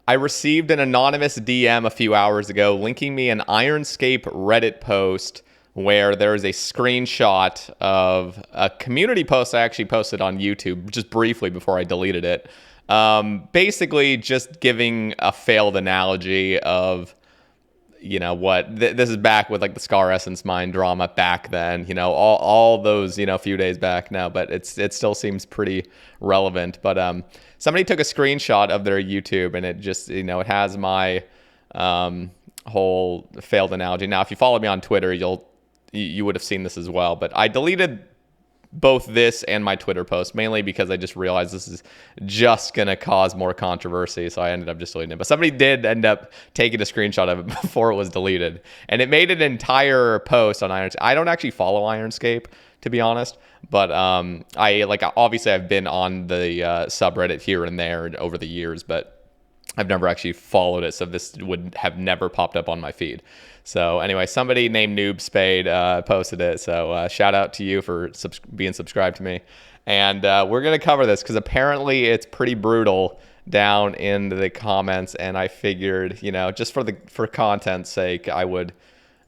I received an anonymous DM a few hours ago linking me an Ironscape Reddit post where there is a screenshot of a community post I actually posted on YouTube just briefly before I deleted it. Basically, just giving a failed analogy of, this is back with like the Scar Essence Mine drama back then, all those, few days back now, but it still seems pretty relevant. But somebody took a screenshot of their YouTube and it just, it has my whole failed analogy. Now, if you follow me on Twitter, you would have seen this as well, but I deleted both this and my Twitter post, mainly because I just realized this is just going to cause more controversy. So I ended up just deleting it. But somebody did end up taking a screenshot of it before it was deleted. And it made an entire post on Ironscape. I don't actually follow Ironscape, to be honest. But obviously I've been on the subreddit here and there over the years, but I've never actually followed it. So this would have never popped up on my feed. So anyway, somebody named Noob Spade posted it. So shout out to you for being subscribed to me. And we're going to cover this because apparently it's pretty brutal down in the comments. And I figured, just for content's sake, I would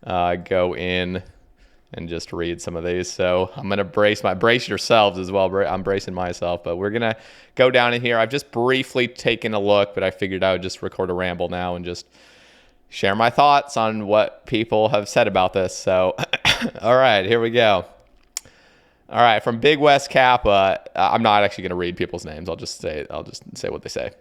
go in and just read some of these. So I'm going to brace yourselves as well. I'm bracing myself, but we're going to go down in here. I've just briefly taken a look, but I figured I would just record a ramble now and just share my thoughts on what people have said about this. So, all right, here we go. All right, from Big West Kappa. I'm not actually going to read people's names. I'll just say what they say.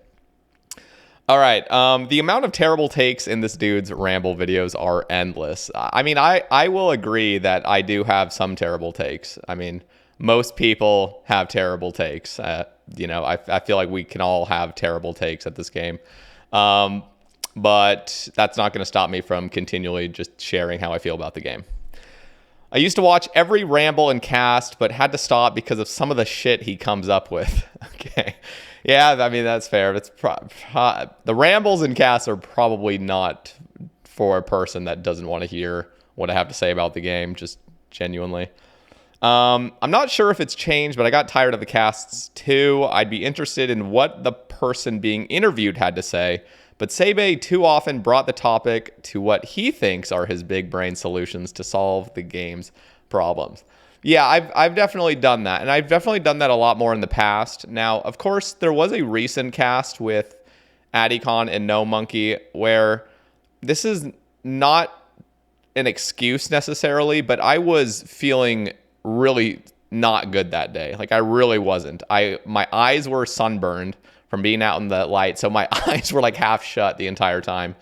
All right, the amount of terrible takes in this dude's Ramble videos are endless. I mean, I will agree that I do have some terrible takes. I mean, most people have terrible takes. I feel like we can all have terrible takes at this game. But that's not going to stop me from continually just sharing how I feel about the game. I used to watch every Ramble and cast, but had to stop because of some of the shit he comes up with. Okay. Yeah, I mean, that's fair. It's the Rambles and casts are probably not for a person that doesn't want to hear what I have to say about the game, just genuinely. I'm not sure if it's changed, but I got tired of the casts too. I'd be interested in what the person being interviewed had to say. But Sebe too often brought the topic to what he thinks are his big brain solutions to solve the game's problems. Yeah, I've definitely done that. And I've definitely done that a lot more in the past. Now, of course, there was a recent cast with Adicon and No Monkey where this is not an excuse necessarily, but I was feeling really not good that day. Like, I really wasn't. My eyes were sunburned from being out in the light. So my eyes were like half shut the entire time.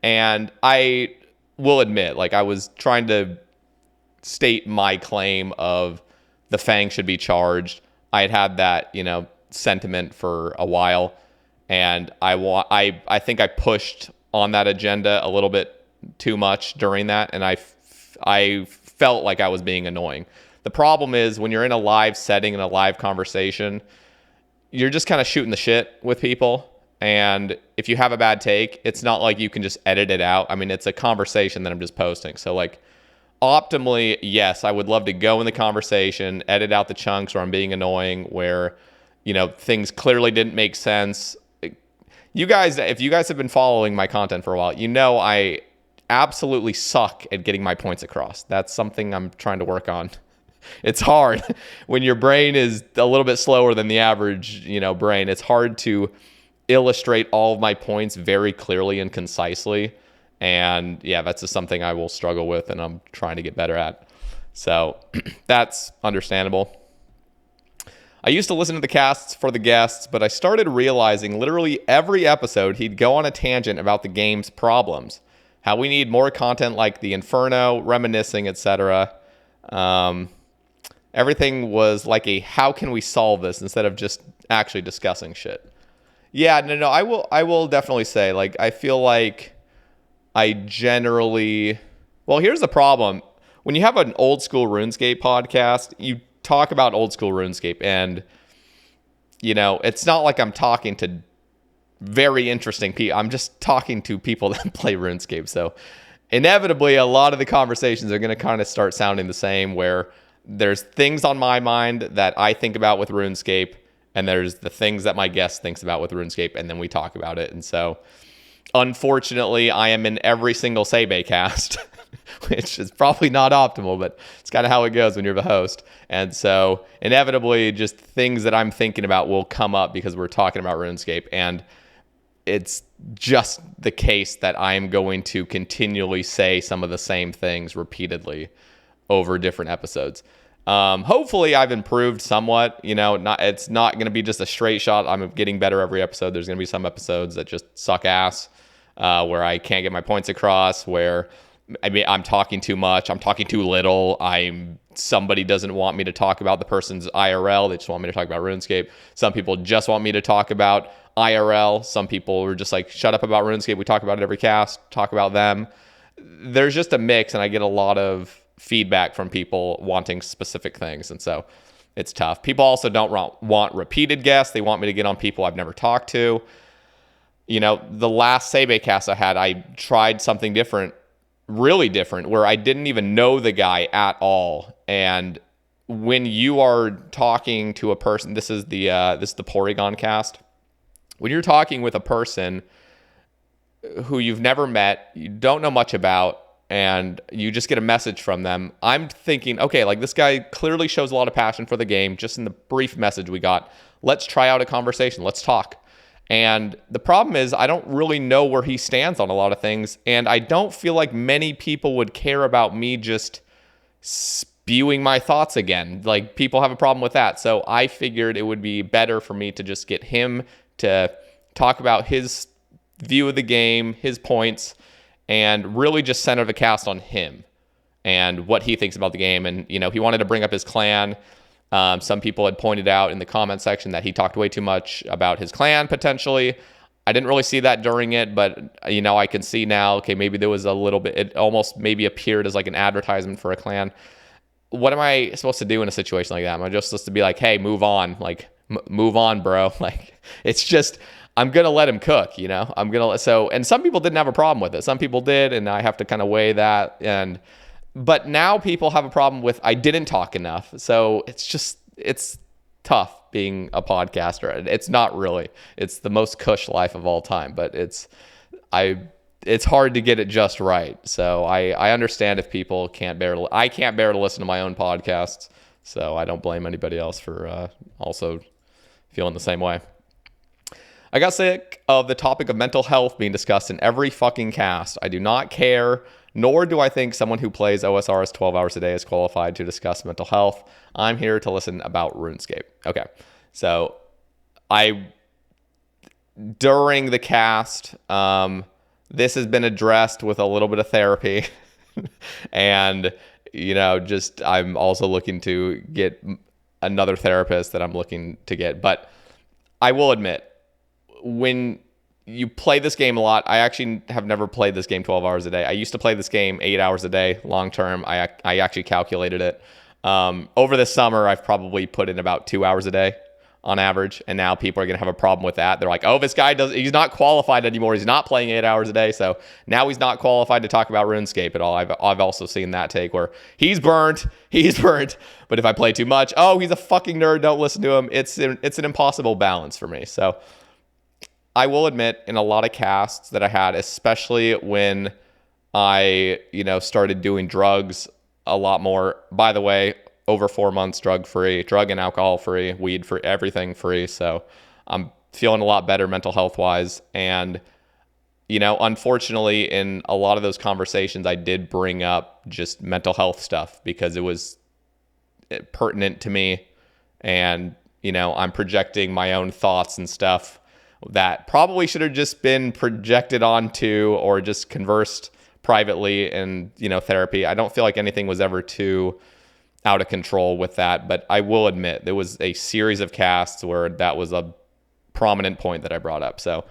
And I will admit, like, I was trying to state my claim of the Fang should be charged. I had that, sentiment for a while. And I think I pushed on that agenda a little bit too much during that. And I felt like I was being annoying. The problem is when you're in a live setting, in a live conversation, you're just kind of shooting the shit with people. And if you have a bad take, it's not like you can just edit it out. I mean, it's a conversation that I'm just posting. So like optimally, yes, I would love to go in the conversation, edit out the chunks where I'm being annoying, where, things clearly didn't make sense. You guys, if you guys have been following my content for a while, I absolutely suck at getting my points across. That's something I'm trying to work on. It's hard when your brain is a little bit slower than the average, brain. It's hard to illustrate all of my points very clearly and concisely. And yeah, that's just something I will struggle with and I'm trying to get better at. So that's understandable. I used to listen to the casts for the guests, but I started realizing literally every episode he'd go on a tangent about the game's problems, how we need more content like the Inferno, reminiscing, etc. Everything was like a how can we solve this instead of just actually discussing shit. Yeah, no, I will definitely say, like, I feel like I generally, well, here's the problem. When you have an old school RuneScape podcast, you talk about old school RuneScape and, it's not like I'm talking to very interesting people. I'm just talking to people that play RuneScape. So inevitably, a lot of the conversations are going to kind of start sounding the same, where there's things on my mind that I think about with RuneScape, and there's the things that my guest thinks about with RuneScape, and then we talk about it. And so, unfortunately, I am in every single Sebe cast, which is probably not optimal, but it's kind of how it goes when you're the host. And so, inevitably, just things that I'm thinking about will come up because we're talking about RuneScape, and it's just the case that I am going to continually say some of the same things repeatedly over different episodes. Hopefully I've improved somewhat, it's not going to be just a straight shot. I'm getting better every episode. There's going to be some episodes that just suck ass, where I can't get my points across, where I'm talking too much, I'm talking too little, somebody doesn't want me to talk about the person's IRL, they just want me to talk about RuneScape. Some people just want me to talk about IRL. Some people are just like, shut up about RuneScape, we talk about it every cast, talk about them. There's just a mix, and I get a lot of feedback from people wanting specific things, and so it's tough. People also don't want repeated guests. They want me to get on people I've never talked to. The last Sebe cast I had, I tried something different, really different, where I didn't even know the guy at all. And when you are talking to a person, this is the Porygon cast. When you're talking with a person who you've never met, you don't know much about, and you just get a message from them, I'm thinking, okay, like this guy clearly shows a lot of passion for the game. Just in the brief message we got, let's try out a conversation. Let's talk. And the problem is I don't really know where he stands on a lot of things, and I don't feel like many people would care about me just spewing my thoughts again. Like, people have a problem with that. So I figured it would be better for me to just get him to talk about his view of the game, his points, and really just center the cast on him and what he thinks about the game. And, he wanted to bring up his clan. Some people had pointed out in the comment section that he talked way too much about his clan, potentially. I didn't really see that during it, but, I can see now, okay, maybe there was a little bit, it almost maybe appeared as like an advertisement for a clan. What am I supposed to do in a situation like that? Am I just supposed to be like, hey, move on, like, move on, bro? Like, it's just, I'm going to let him cook, and some people didn't have a problem with it. Some people did, and I have to kind of weigh that. But now people have a problem with, I didn't talk enough. So it's tough being a podcaster. It's not really. It's the most cush life of all time, but it's hard to get it just right. So I understand if people I can't bear to listen to my own podcasts. So I don't blame anybody else for also feeling the same way. I got sick of the topic of mental health being discussed in every fucking cast. I do not care, nor do I think someone who plays OSRs 12 hours a day is qualified to discuss mental health. I'm here to listen about RuneScape. Okay, so during the cast, this has been addressed with a little bit of therapy. And, I'm also looking to get another therapist that I'm looking to get. But I will admit, when you play this game a lot, I actually have never played this game 12 hours a day. I used to play this game 8 hours a day, long term. I actually calculated it. Over the summer, I've probably put in about 2 hours a day on average, and now people are going to have a problem with that. They're like, oh, this guy he's not qualified anymore. He's not playing 8 hours a day, so now he's not qualified to talk about RuneScape at all. I've also seen that take where he's burnt, but if I play too much, oh, he's a fucking nerd, don't listen to him. It's an impossible balance for me. So I will admit, in a lot of casts that I had, especially when I, started doing drugs a lot more. By the way, over 4 months drug and alcohol free, weed free, everything free. So I'm feeling a lot better mental health wise. And, unfortunately, in a lot of those conversations, I did bring up just mental health stuff because it was pertinent to me. And, I'm projecting my own thoughts and stuff that probably should have just been projected onto or just conversed privately in, therapy. I don't feel like anything was ever too out of control with that, but I will admit there was a series of casts where that was a prominent point that I brought up. So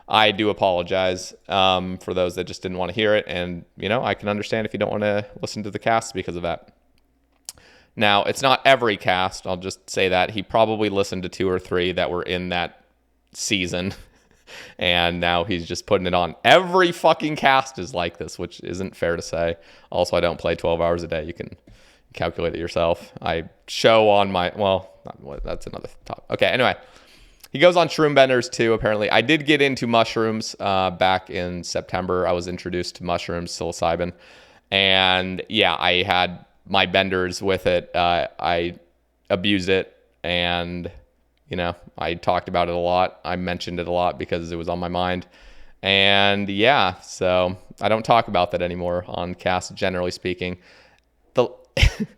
I do apologize for those that just didn't want to hear it. And, I can understand if you don't want to listen to the casts because of that. Now, it's not every cast. I'll just say that. He probably listened to 2 or 3 that were in that season, and now he's just putting it on. Every fucking cast is like this, which isn't fair to say. Also, I don't play 12 hours a day. You can calculate it yourself. I show on my, that's another topic. Okay, anyway. He goes on shroom benders too, apparently. I did get into mushrooms back in September. I was introduced to mushrooms, psilocybin. And yeah, I had my benders with it. I abused it. And, I talked about it a lot. I mentioned it a lot because it was on my mind. And yeah, so I don't talk about that anymore on cast, generally speaking.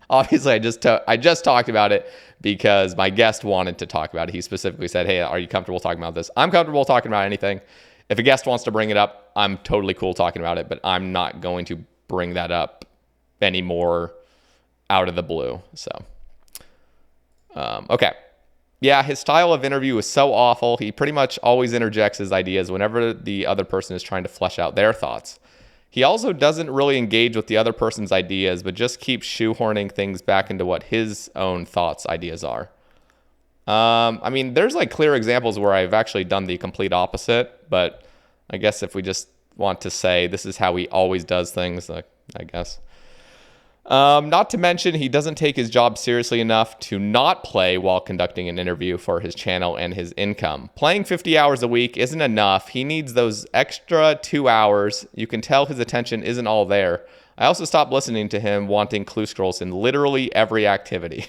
Obviously, I just talked about it because my guest wanted to talk about it. He specifically said, hey, are you comfortable talking about this? I'm comfortable talking about anything. If a guest wants to bring it up, I'm totally cool talking about it, but I'm not going to bring that up anymore out of the blue. So, okay. Yeah, his style of interview is so awful. He pretty much always interjects his ideas whenever the other person is trying to flesh out their thoughts. He also doesn't really engage with the other person's ideas, but just keeps shoehorning things back into what his own thoughts, ideas are. There's like clear examples where I've actually done the complete opposite, but I guess if we just want to say this is how he always does things, I guess. Not to mention, he doesn't take his job seriously enough to not play while conducting an interview for his channel and his income. Playing 50 hours a week isn't enough. He needs those extra 2 hours. You can tell his attention isn't all there. I also stopped listening to him wanting clue scrolls in literally every activity.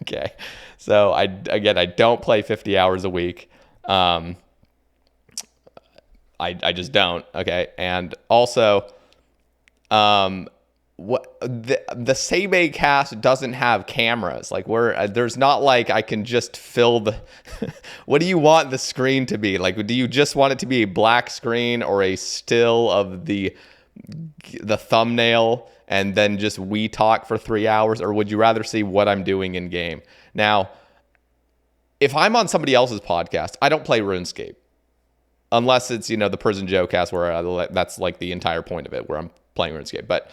Okay. So I don't play 50 hours a week. I just don't. Okay. And also, what the Sebe cast doesn't have cameras. Like there's not like I can just fill the what do you want the screen to be? Like, do you just want it to be a black screen or a still of the thumbnail and then just we talk for 3 hours? Or would you rather see what I'm doing in game? Now, if I'm on somebody else's podcast, I don't play RuneScape. Unless it's, the Prison Joe cast where that's like the entire point of it, where I'm playing RuneScape. But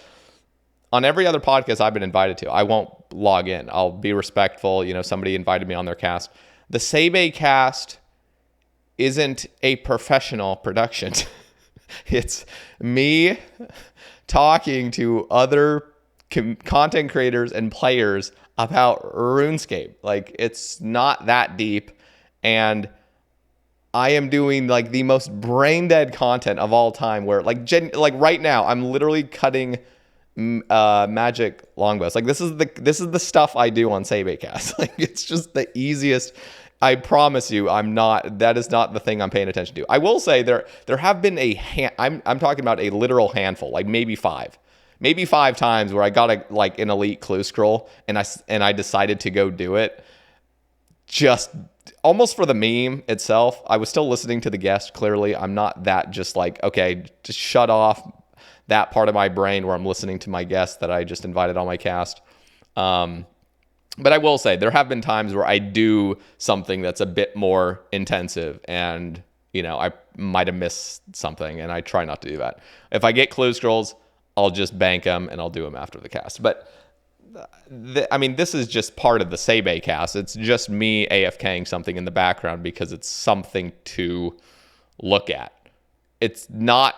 on every other podcast I've been invited to, I won't log in. I'll be respectful. Somebody invited me on their cast. The Sebe cast isn't a professional production. It's me talking to other content creators and players about RuneScape. Like, it's not that deep. And I am doing like the most brain dead content of all time where like right now I'm literally cutting magic longbows. Like this is the stuff I do on Sabecast. Like it's just the easiest. I promise you, that is not the thing I'm paying attention to. I will say there have been I'm talking about a literal handful, like maybe five times where I got an elite clue scroll and I decided to go do it just almost for the meme itself. I was still listening to the guest. Clearly, I'm not that just like, okay, just shut off that part of my brain where I'm listening to my guest that I just invited on my cast. But I will say there have been times where I do something that's a bit more intensive and, I might have missed something and I try not to do that. If I get clue scrolls, I'll just bank them and I'll do them after the cast. But this is just part of the Sebe cast. It's just me AFKing something in the background because it's something to look at. It's not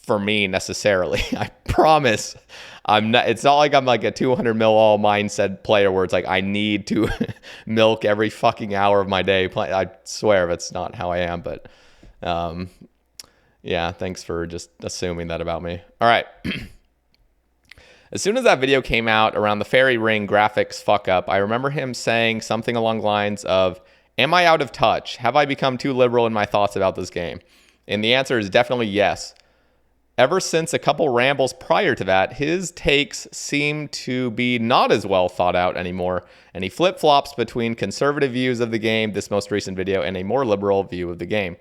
for me necessarily. I promise. It's not like I'm like a 200 mil all mindset player where it's like I need to milk every fucking hour of my day. I swear that's not how I am. But yeah, thanks for just assuming that about me. All right. As soon as that video came out around the fairy ring graphics fuck up, I remember him saying something along the lines of, am I out of touch? Have I become too liberal in my thoughts about this game? And the answer is definitely yes. Ever since a couple rambles prior to that, his takes seem to be not as well thought out anymore, and he flip-flops between conservative views of the game, this most recent video, and a more liberal view of the game.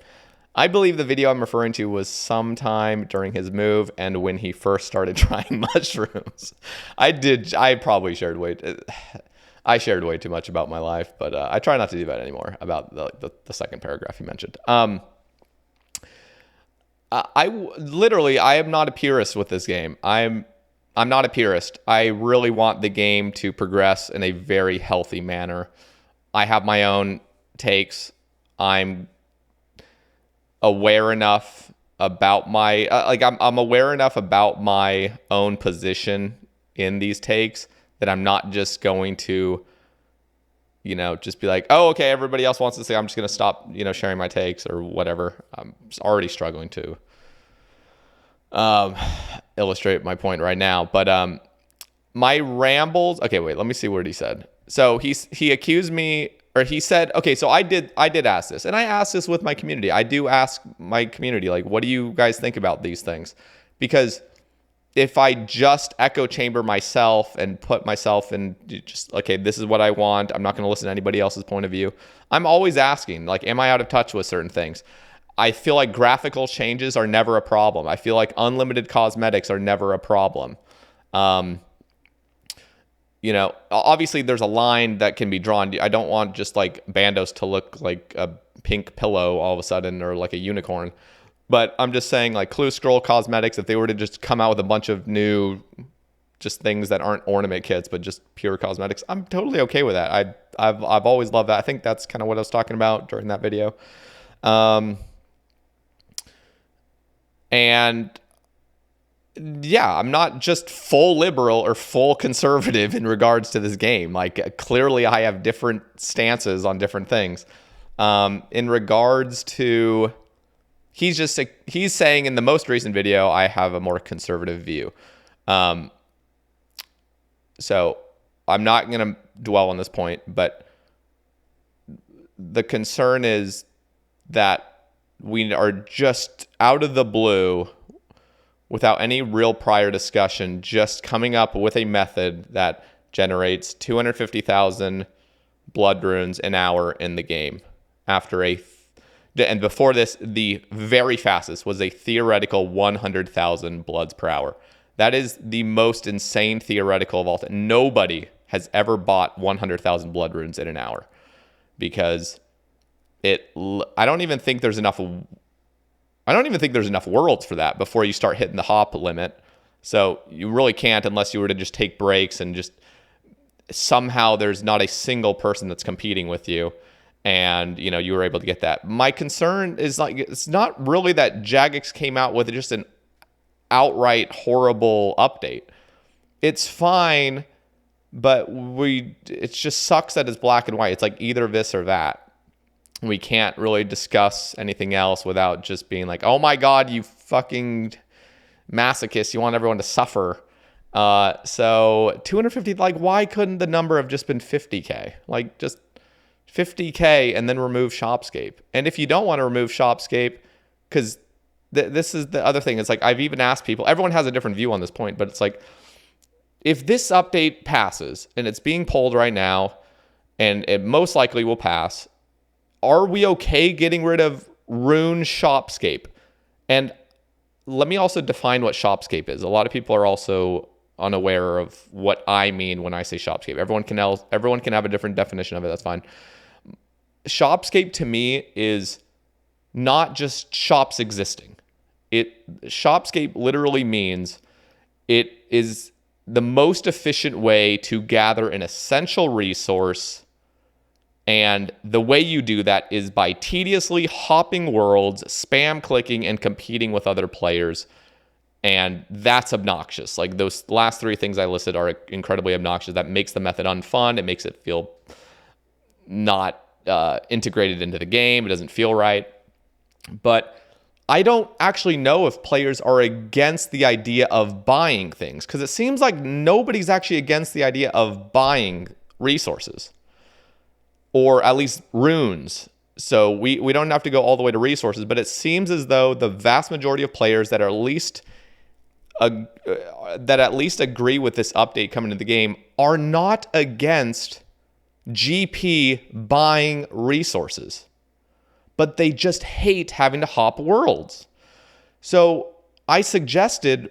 I believe the video I'm referring to was sometime during his move and when he first started trying mushrooms. I probably shared I shared way too much about my life, but I try not to do that anymore about the second paragraph you mentioned. I am not a purist with this game. I'm not a purist. I really want the game to progress in a very healthy manner. I have my own takes. I'm aware enough about my I'm aware enough about my own position in these takes that I'm not just going to, just be like, oh, okay, everybody else wants to say, I'm just going to stop, sharing my takes or whatever. I'm already struggling to illustrate my point right now. But my rambles. Okay, wait, let me see what he said. So he accused me, or he said, okay, so I did ask this, and I asked this with my community. I do ask my community, like, what do you guys think about these things? Because if I just echo chamber myself and put myself in just, okay, this is what I want, I'm not going to listen to anybody else's point of view. I'm always asking, like, am I out of touch with certain things? I feel like graphical changes are never a problem. I feel like unlimited cosmetics are never a problem. Obviously there's a line that can be drawn. I don't want just like Bandos to look like a pink pillow all of a sudden, or like a unicorn. But I'm just saying, like, Clue Scroll Cosmetics, if they were to just come out with a bunch of new just things that aren't ornament kits, but just pure cosmetics, I'm totally okay with that. I've always loved that. I think that's kind of what I was talking about during that video. And yeah, I'm not just full liberal or full conservative in regards to this game. Like, clearly I have different stances on different things. In regards to... He's saying in the most recent video, I have a more conservative view. So I'm not going to dwell on this point, but the concern is that we are just out of the blue, without any real prior discussion, just coming up with a method that generates 250,000 blood runes an hour in the game after and before this, the very fastest was a theoretical 100,000 bloods per hour. That is the most insane theoretical of all time. Nobody has ever bought 100,000 blood runes in an hour, because I don't even think there's enough worlds for that before you start hitting the hop limit. So you really can't, unless you were to just take breaks and just somehow there's not a single person that's competing with you, and you were able to get that. My concern is, like, it's not really that Jagex came out with just an outright horrible update. It's fine, but it just sucks that it's black and white. It's like either this or that. We can't really discuss anything else without just being like, oh my God, you fucking masochist, you want everyone to suffer. So 250, like, why couldn't the number have just been 50K? Like, just 50K and then remove shopscape. And if you don't want to remove shopscape, because this is the other thing, it's like, I've even asked people, everyone has a different view on this point, but it's like, if this update passes, and it's being polled right now, and it most likely will pass, are we okay getting rid of rune shopscape? And let me also define what shopscape is. A lot of people are also unaware of what I mean when I say shopscape. Everyone can have a different definition of it. That's fine. Shopscape to me is not just shops existing. Shopscape literally means it is the most efficient way to gather an essential resource, and the way you do that is by tediously hopping worlds, spam clicking, and competing with other players. And that's obnoxious. Like, those last three things I listed are incredibly obnoxious. That makes the method unfun. It makes it feel not integrated into the game. It doesn't feel right. But I don't actually know if players are against the idea of buying things, because it seems like nobody's actually against the idea of buying resources, or at least runes. So we don't have to go all the way to resources, but it seems as though the vast majority of players that are at least agree with this update coming to the game are not against GP buying resources, but they just hate having to hop worlds. So I suggested,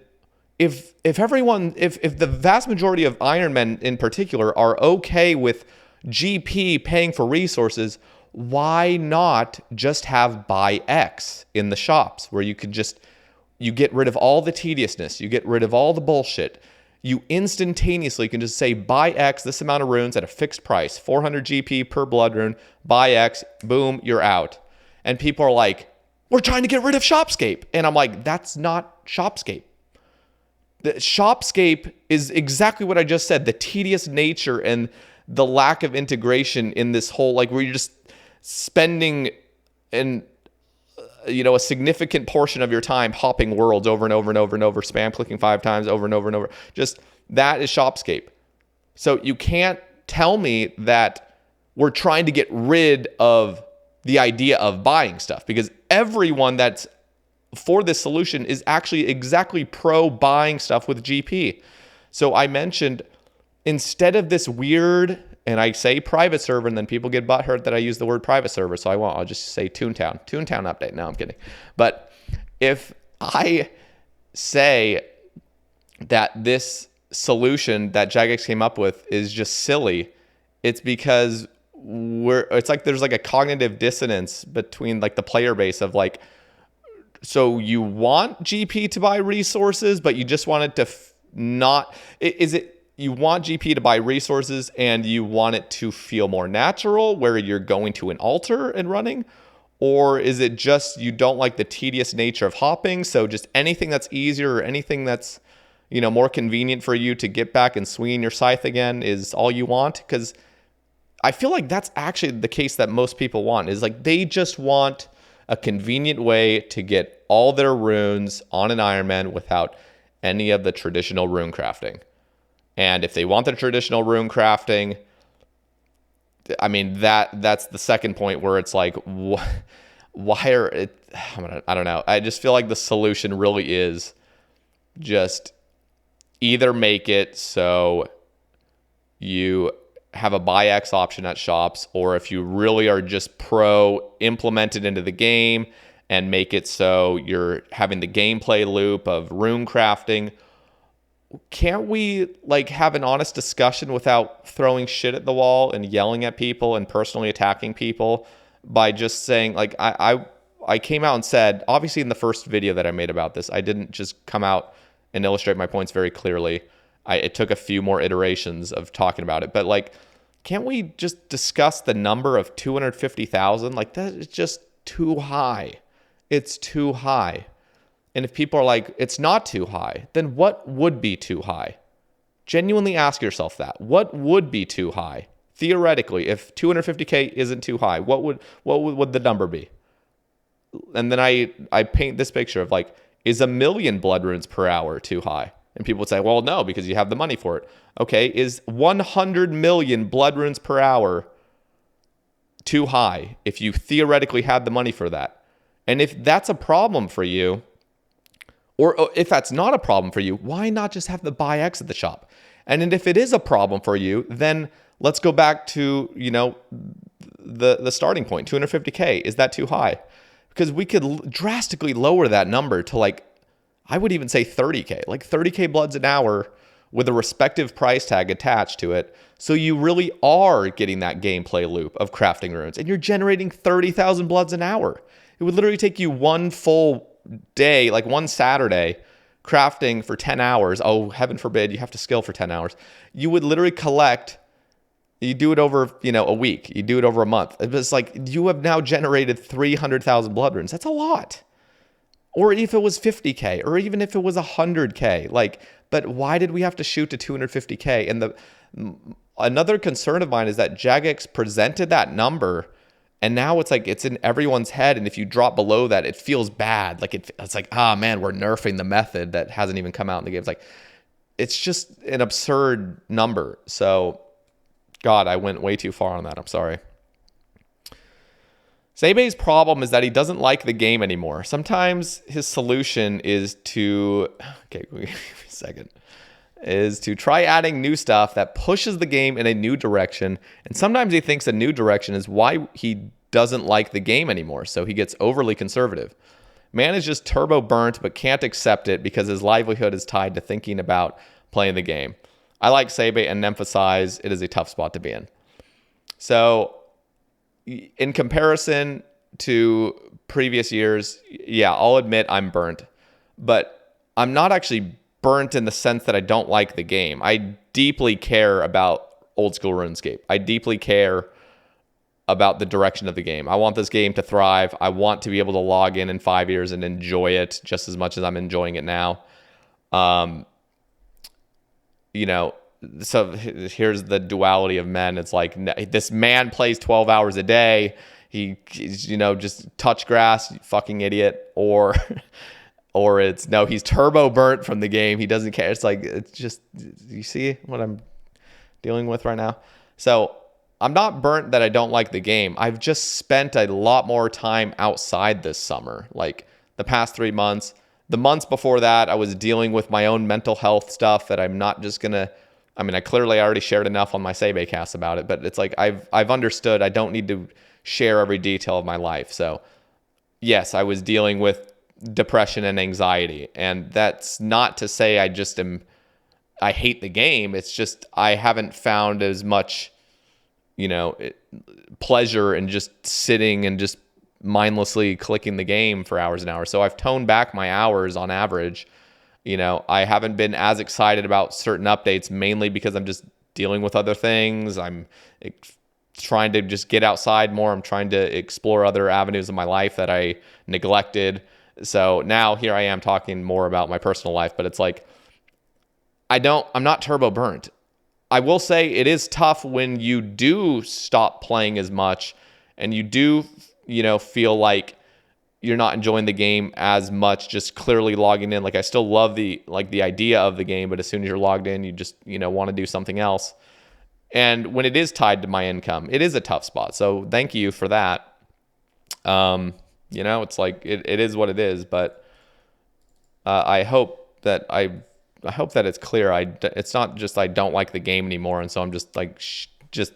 if the vast majority of Ironmen in particular are okay with GP paying for resources, why not just have buy X in the shops, where you get rid of all the tediousness, you get rid of all the bullshit. You instantaneously can just say, buy X, this amount of runes at a fixed price, 400 GP per blood rune, buy X, boom, you're out. And people are like, we're trying to get rid of shopscape. And I'm like, that's not shopscape. The shopscape is exactly what I just said. The tedious nature and the lack of integration in this whole, like, where you're just spending a significant portion of your time hopping worlds over and over and over and over, spam clicking 5 times over and over and over. Just that is shopscape. So you can't tell me that we're trying to get rid of the idea of buying stuff, because everyone that's for this solution is actually exactly pro buying stuff with GP. So I mentioned, instead of this weird, and I say private server, and then people get butthurt that I use the word private server, so I'll just say Toontown update. No, I'm kidding. But if I say that this solution that Jagex came up with is just silly, it's because it's like there's like a cognitive dissonance between like the player base of like, so you want GP to buy resources, but you just want it to you want GP to buy resources and you want it to feel more natural where you're going to an altar and running? Or is it just you don't like the tedious nature of hopping, so just anything that's easier or anything that's, more convenient for you to get back and swing your scythe again is all you want? Because I feel like that's actually the case that most people want, is like they just want a convenient way to get all their runes on an Ironman without any of the traditional rune crafting. And if they want the traditional rune crafting, I mean, that's the second point where it's like, why are it? I don't know. I just feel like the solution really is just either make it so you have a buy X option at shops, or if you really are just pro, implement it into the game and make it so you're having the gameplay loop of rune crafting. Can't we like have an honest discussion without throwing shit at the wall and yelling at people and personally attacking people by just saying, like, I came out and said, obviously in the first video that I made about this, I didn't just come out and illustrate my points very clearly. It took a few more iterations of talking about it, but like, can't we just discuss the number of 250,000? Like, that is just too high. It's too high. And if people are like, it's not too high, then what would be too high? Genuinely ask yourself that. What would be too high? Theoretically, if 250K isn't too high, what would the number be? And then I paint this picture of like, is 1 million blood runes per hour too high? And people would say, well, no, because you have the money for it. Okay, is 100 million blood runes per hour too high if you theoretically had the money for that? And if that's a problem for you, or if that's not a problem for you, why not just have the buy X at the shop? And if it is a problem for you, then let's go back to, the starting point, 250K. Is that too high? Because we could drastically lower that number to like, I would even say 30K, like 30K bloods an hour with a respective price tag attached to it. So you really are getting that gameplay loop of crafting runes and you're generating 30,000 bloods an hour. It would literally take you one full day, like one Saturday, crafting for 10 hours. Oh, heaven forbid you have to skill for 10 hours. You would literally collect, you do it over, a week, you do it over a month. It's like you have now generated 300,000 blood runes. That's a lot. Or if it was 50K, or even if it was 100K, like, but why did we have to shoot to 250K? And another concern of mine is that Jagex presented that number, and now it's like it's in everyone's head. And if you drop below that, it feels bad. Like it's like, man, we're nerfing the method that hasn't even come out in the game. It's like, it's just an absurd number. So, God, I went way too far on that. I'm sorry. Seibei's problem is that he doesn't like the game anymore. Sometimes his solution is to, give me a second, is to try adding new stuff that pushes the game in a new direction. And sometimes he thinks a new direction is why he doesn't like the game anymore. So he gets overly conservative. Man is just turbo burnt, but can't accept it because his livelihood is tied to thinking about playing the game. I like Seibei and emphasize it is a tough spot to be in. So in comparison to previous years, yeah, I'll admit I'm burnt, but I'm not actually burnt in the sense that I don't like the game. I deeply care about old school RuneScape. I deeply care about the direction of the game. I want this game to thrive. I want to be able to log in 5 years and enjoy it just as much as I'm enjoying it now. so here's the duality of men. It's like, this man plays 12 hours a day. He's, just touch grass, you fucking idiot. Or it's, no, he's turbo burnt from the game. He doesn't care. It's like, it's just, you see what I'm dealing with right now? So I'm not burnt that I don't like the game. I've just spent a lot more time outside this summer. Like the past 3 months, the months before that, I was dealing with my own mental health stuff that I'm not just gonna, I clearly already shared enough on my Sebe cast about it, but it's like, I've understood I don't need to share every detail of my life. So yes, I was dealing with depression and anxiety, and that's not to say I hate the game. It's just, I haven't found as much, pleasure in just sitting and just mindlessly clicking the game for hours and hours. So I've toned back my hours on average. I haven't been as excited about certain updates, mainly because I'm just dealing with other things. I'm trying to just get outside more. I'm trying to explore other avenues of my life that I neglected. So now here I am talking more about my personal life, but it's like, I'm not turbo burnt. I will say it is tough when you do stop playing as much and you do, feel like you're not enjoying the game as much, just clearly logging in. Like, I still love the idea of the game, but as soon as you're logged in, you just, want to do something else. And when it is tied to my income, it is a tough spot. So thank you for that. It's like, it is what it is, but I hope that it's clear. It's not just I don't like the game anymore, and so I'm just like just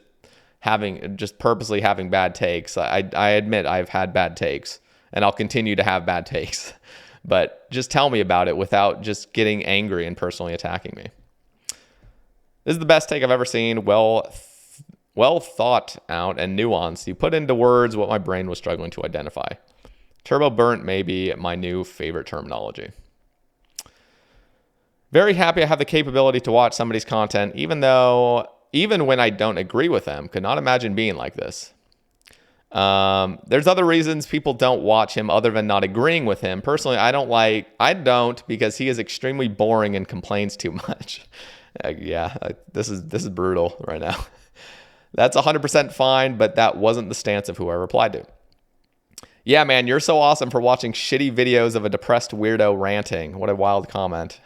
purposely having bad takes. I admit I've had bad takes, and I'll continue to have bad takes. But just tell me about it without just getting angry and personally attacking me. This is the best take I've ever seen. Well thought out and nuanced. You put into words what my brain was struggling to identify. Turbo burnt may be my new favorite terminology. Very happy I have the capability to watch somebody's content, even when I don't agree with them. Could not imagine being like this. There's other reasons people don't watch him other than not agreeing with him. Personally, I don't because he is extremely boring and complains too much. This is brutal right now. That's 100% fine, but that wasn't the stance of who I replied to. Yeah, man, you're so awesome for watching shitty videos of a depressed weirdo ranting. What a wild comment.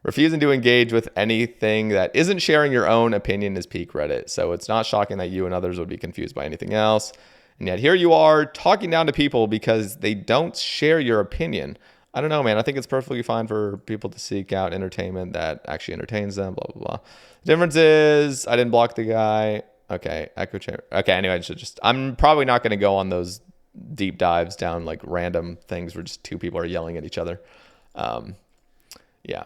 Refusing to engage with anything that isn't sharing your own opinion is peak Reddit. So it's not shocking that you and others would be confused by anything else. And yet here you are talking down to people because they don't share your opinion. I don't know, man. I think it's perfectly fine for people to seek out entertainment that actually entertains them, blah, blah, blah. The difference is I didn't block the guy. Okay, echo chamber. Okay, anyway, I'm probably not going to go on those deep dives down like random things where just two people are yelling at each other. Yeah.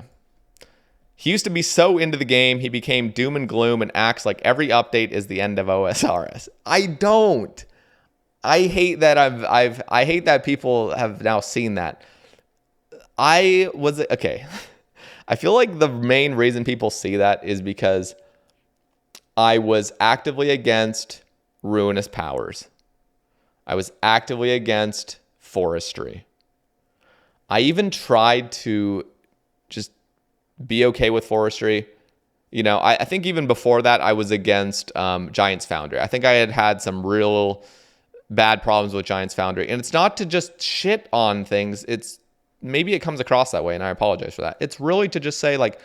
He used to be so into the game, he became doom and gloom and acts like every update is the end of OSRS. I don't. I hate that I hate that people have now seen that. Okay. I feel like the main reason people see that is because I was actively against ruinous powers. I was actively against forestry. I even tried to just be okay with forestry. I think even before that, I was against Giants Foundry. I think I had some real bad problems with Giants Foundry. And it's not to just shit on things. Maybe it comes across that way, and I apologize for that. It's really to just say, like,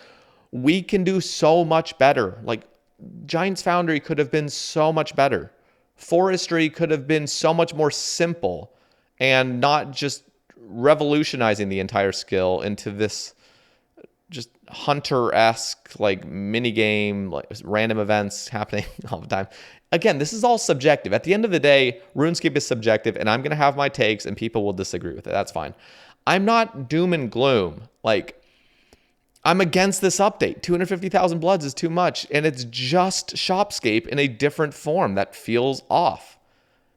we can do so much better. Like, Giants Foundry could have been so much better. Forestry could have been so much more simple and not just revolutionizing the entire skill into this just hunter-esque like mini game, like random events happening all the time. Again, this is all subjective. At the end of the day, RuneScape is subjective, and I'm going to have my takes and people will disagree with it. That's fine. I'm not doom and gloom. Like, I'm against this update. 250,000 bloods is too much, and it's just shopscape in a different form that feels off.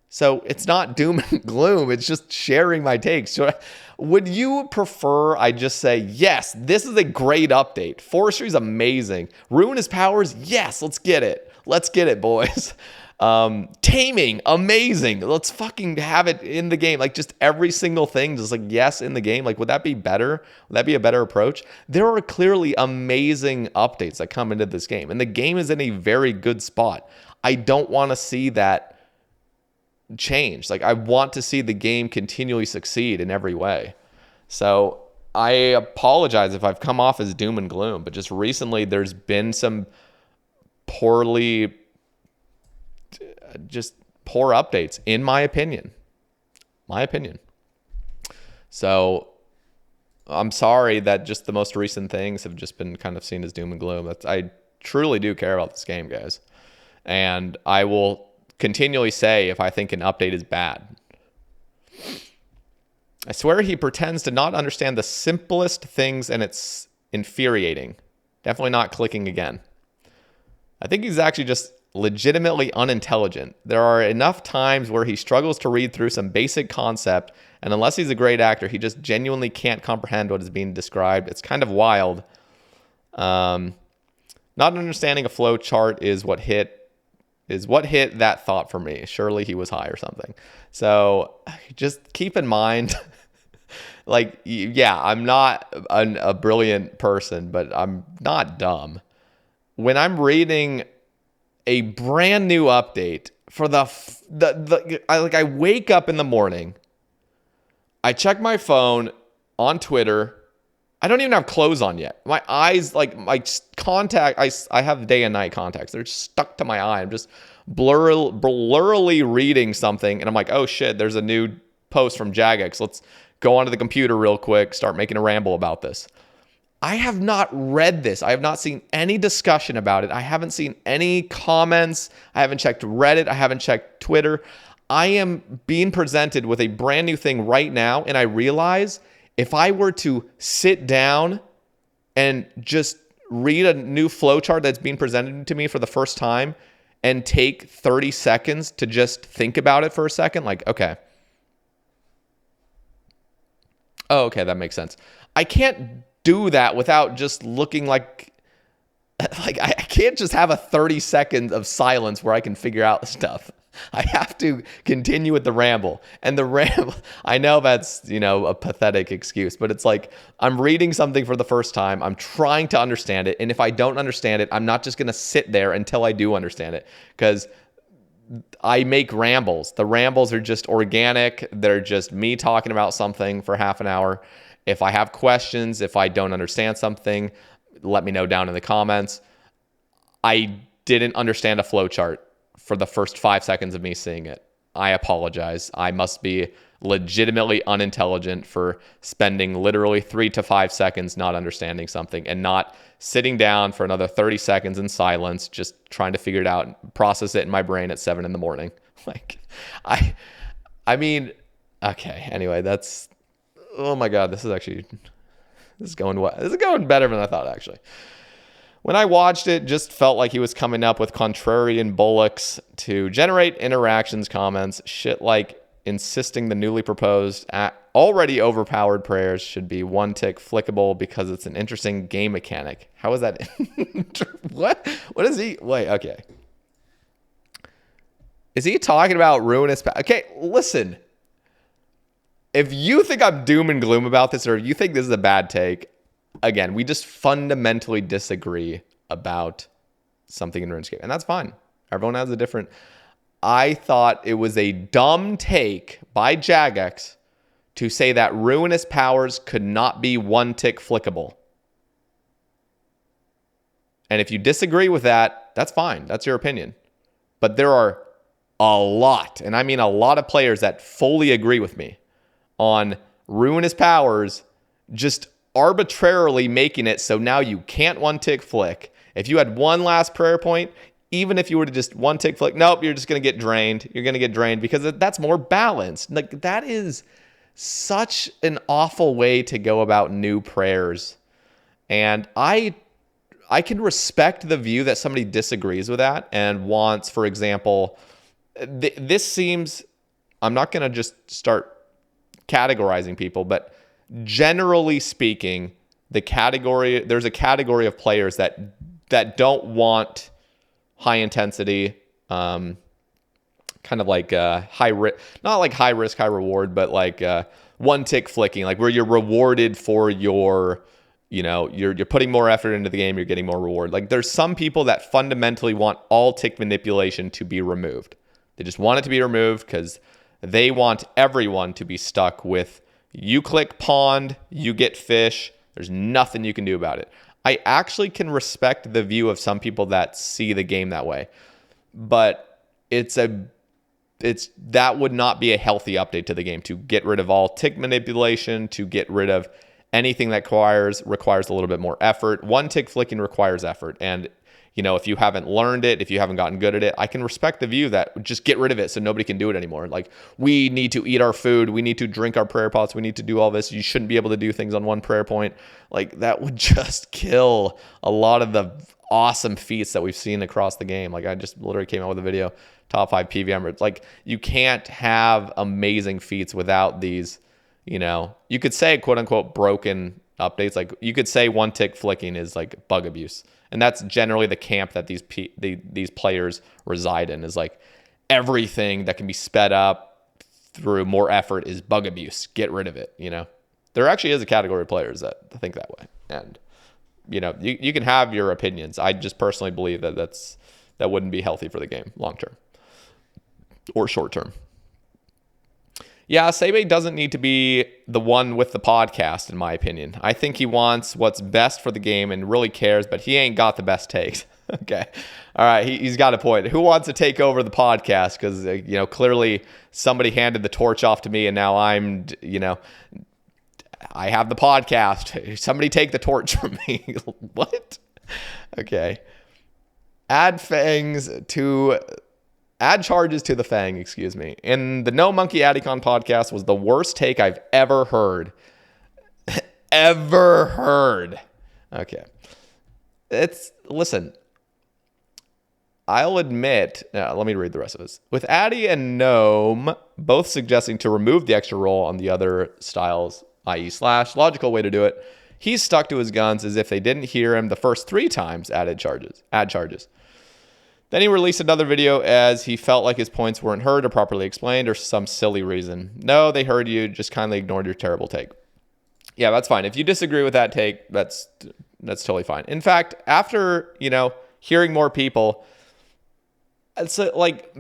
So it's not doom and gloom. It's just sharing my takes. So would you prefer I just say, yes, this is a great update. Forestry is amazing. Ruinous powers, yes, let's get it. Let's get it, boys. Taming, amazing. Let's fucking have it in the game. Like just every single thing, just like yes in the game. Like would that be better? Would that be a better approach? There are clearly amazing updates that come into this game, and the game is in a very good spot. I don't want to see that change. Like I want to see the game continually succeed in every way. So I apologize if I've come off as doom and gloom, but just recently there's been some just poor updates, in my opinion. So I'm sorry that just the most recent things have just been kind of seen as doom and gloom. I truly do care about this game, guys. And I will continually say if I think an update is bad. I swear he pretends to not understand the simplest things, and it's infuriating. Definitely not clicking again. I think he's actually just legitimately unintelligent. There are enough times where he struggles to read through some basic concept, and unless he's a great actor, he just genuinely can't comprehend what is being described. It's kind of wild. Not understanding a flow chart is what hit that thought for me. Surely he was high or something. So just keep in mind, like, yeah, I'm not a brilliant person, but I'm not dumb. When I'm reading a brand new update for I wake up in the morning, I check my phone on Twitter. I don't even have clothes on yet. My eyes, like my contact, I have day and night contacts. They're stuck to my eye. I'm just blurrily reading something, and I'm like, oh shit, there's a new post from Jagex. Let's go onto the computer real quick, start making a ramble about this. I have not read this. I have not seen any discussion about it. I haven't seen any comments. I haven't checked Reddit. I haven't checked Twitter. I am being presented with a brand new thing right now, and I realize if I were to sit down and just read a new flowchart that's being presented to me for the first time and take 30 seconds to just think about it for a second, like, okay. Oh, okay, that makes sense. I can't do that without just looking like I can't just have a 30 seconds of silence where I can figure out stuff. I have to continue with the ramble. And the ramble, I know that's, a pathetic excuse, but it's like I'm reading something for the first time. I'm trying to understand it. And if I don't understand it, I'm not just going to sit there until I do understand it, because I make rambles. The rambles are just organic. They're just me talking about something for half an hour. If I have questions, if I don't understand something, let me know down in the comments. I didn't understand a flowchart for the first 5 seconds of me seeing it. I apologize. I must be legitimately unintelligent for spending literally 3 to 5 seconds not understanding something and not sitting down for another 30 seconds in silence, just trying to figure it out and process it in my brain at 7 a.m. Like, I mean, okay. Anyway, that's, oh my God, this is going better than I thought, actually. When I watched it, just felt like he was coming up with contrarian bullocks to generate interactions, comments, shit like insisting the newly proposed, already overpowered prayers should be one tick flickable because it's an interesting game mechanic. How is that? What? What is he? Wait, okay. Is he talking about ruinous? Okay, listen. If you think I'm doom and gloom about this, or if you think this is a bad take, again, we just fundamentally disagree about something in RuneScape, and that's fine. Everyone has a different. I thought it was a dumb take by Jagex to say that ruinous powers could not be one tick flickable. And if you disagree with that, that's fine. That's your opinion. But there are a lot, and I mean a lot of players that fully agree with me on ruinous powers just arbitrarily making it so now you can't one tick flick. If you had one last prayer point, even if you were to just one tick flick, nope, you're just going to get drained. You're going to get drained because that's more balanced. Like, that is such an awful way to go about new prayers. And I can respect the view that somebody disagrees with that and wants, for example, this seems, I'm not going to just start categorizing people, but generally speaking, there's a category of players that don't want high intensity, kind of like high risk, not like high risk, high reward, but like one tick flicking, like where you're rewarded for your, you're putting more effort into the game, you're getting more reward. Like there's some people that fundamentally want all tick manipulation to be removed. They just want it to be removed because they want everyone to be stuck with you click pond, you get fish. There's nothing you can do about it. I actually can respect the view of some people that see the game that way, but that would not be a healthy update to the game to get rid of all tick manipulation, to get rid of anything that requires a little bit more effort. One tick flicking requires effort. And, if you haven't learned it, if you haven't gotten good at it, I can respect the view that just get rid of it so nobody can do it anymore. Like, we need to eat our food. We need to drink our prayer pots. We need to do all this. You shouldn't be able to do things on one prayer point. Like, that would just kill a lot of the awesome feats that we've seen across the game. Like, I just literally came out with a video, top 5 PVM. It's like, you can't have amazing feats without these, you could say quote unquote broken updates. Like, you could say one tick flicking is like bug abuse. And that's generally the camp that these players reside in, is like everything that can be sped up through more effort is bug abuse. Get rid of it. There actually is a category of players that think that way. And, you can have your opinions. I just personally believe that wouldn't be healthy for the game long term or short term. Yeah, Sebe doesn't need to be the one with the podcast, in my opinion. I think he wants what's best for the game and really cares, but he ain't got the best takes. Okay. All right. He's got a point. Who wants to take over the podcast? Because, clearly somebody handed the torch off to me and now I'm, I have the podcast. Somebody take the torch from me. What? Okay. Add charges to the Fang, excuse me. And the No Monkey Adicon podcast was the worst take I've ever heard. Ever heard. Okay. Listen, I'll admit, let me read the rest of this. With Addy and Gnome both suggesting to remove the extra roll on the other styles, i.e. slash, logical way to do it, he's stuck to his guns as if they didn't hear him the first 3 times add charges. Then he released another video as he felt like his points weren't heard or properly explained or some silly reason. No, they heard you, just kindly ignored your terrible take. Yeah, that's fine. If you disagree with that take, that's totally fine. In fact, after, hearing more people, it's like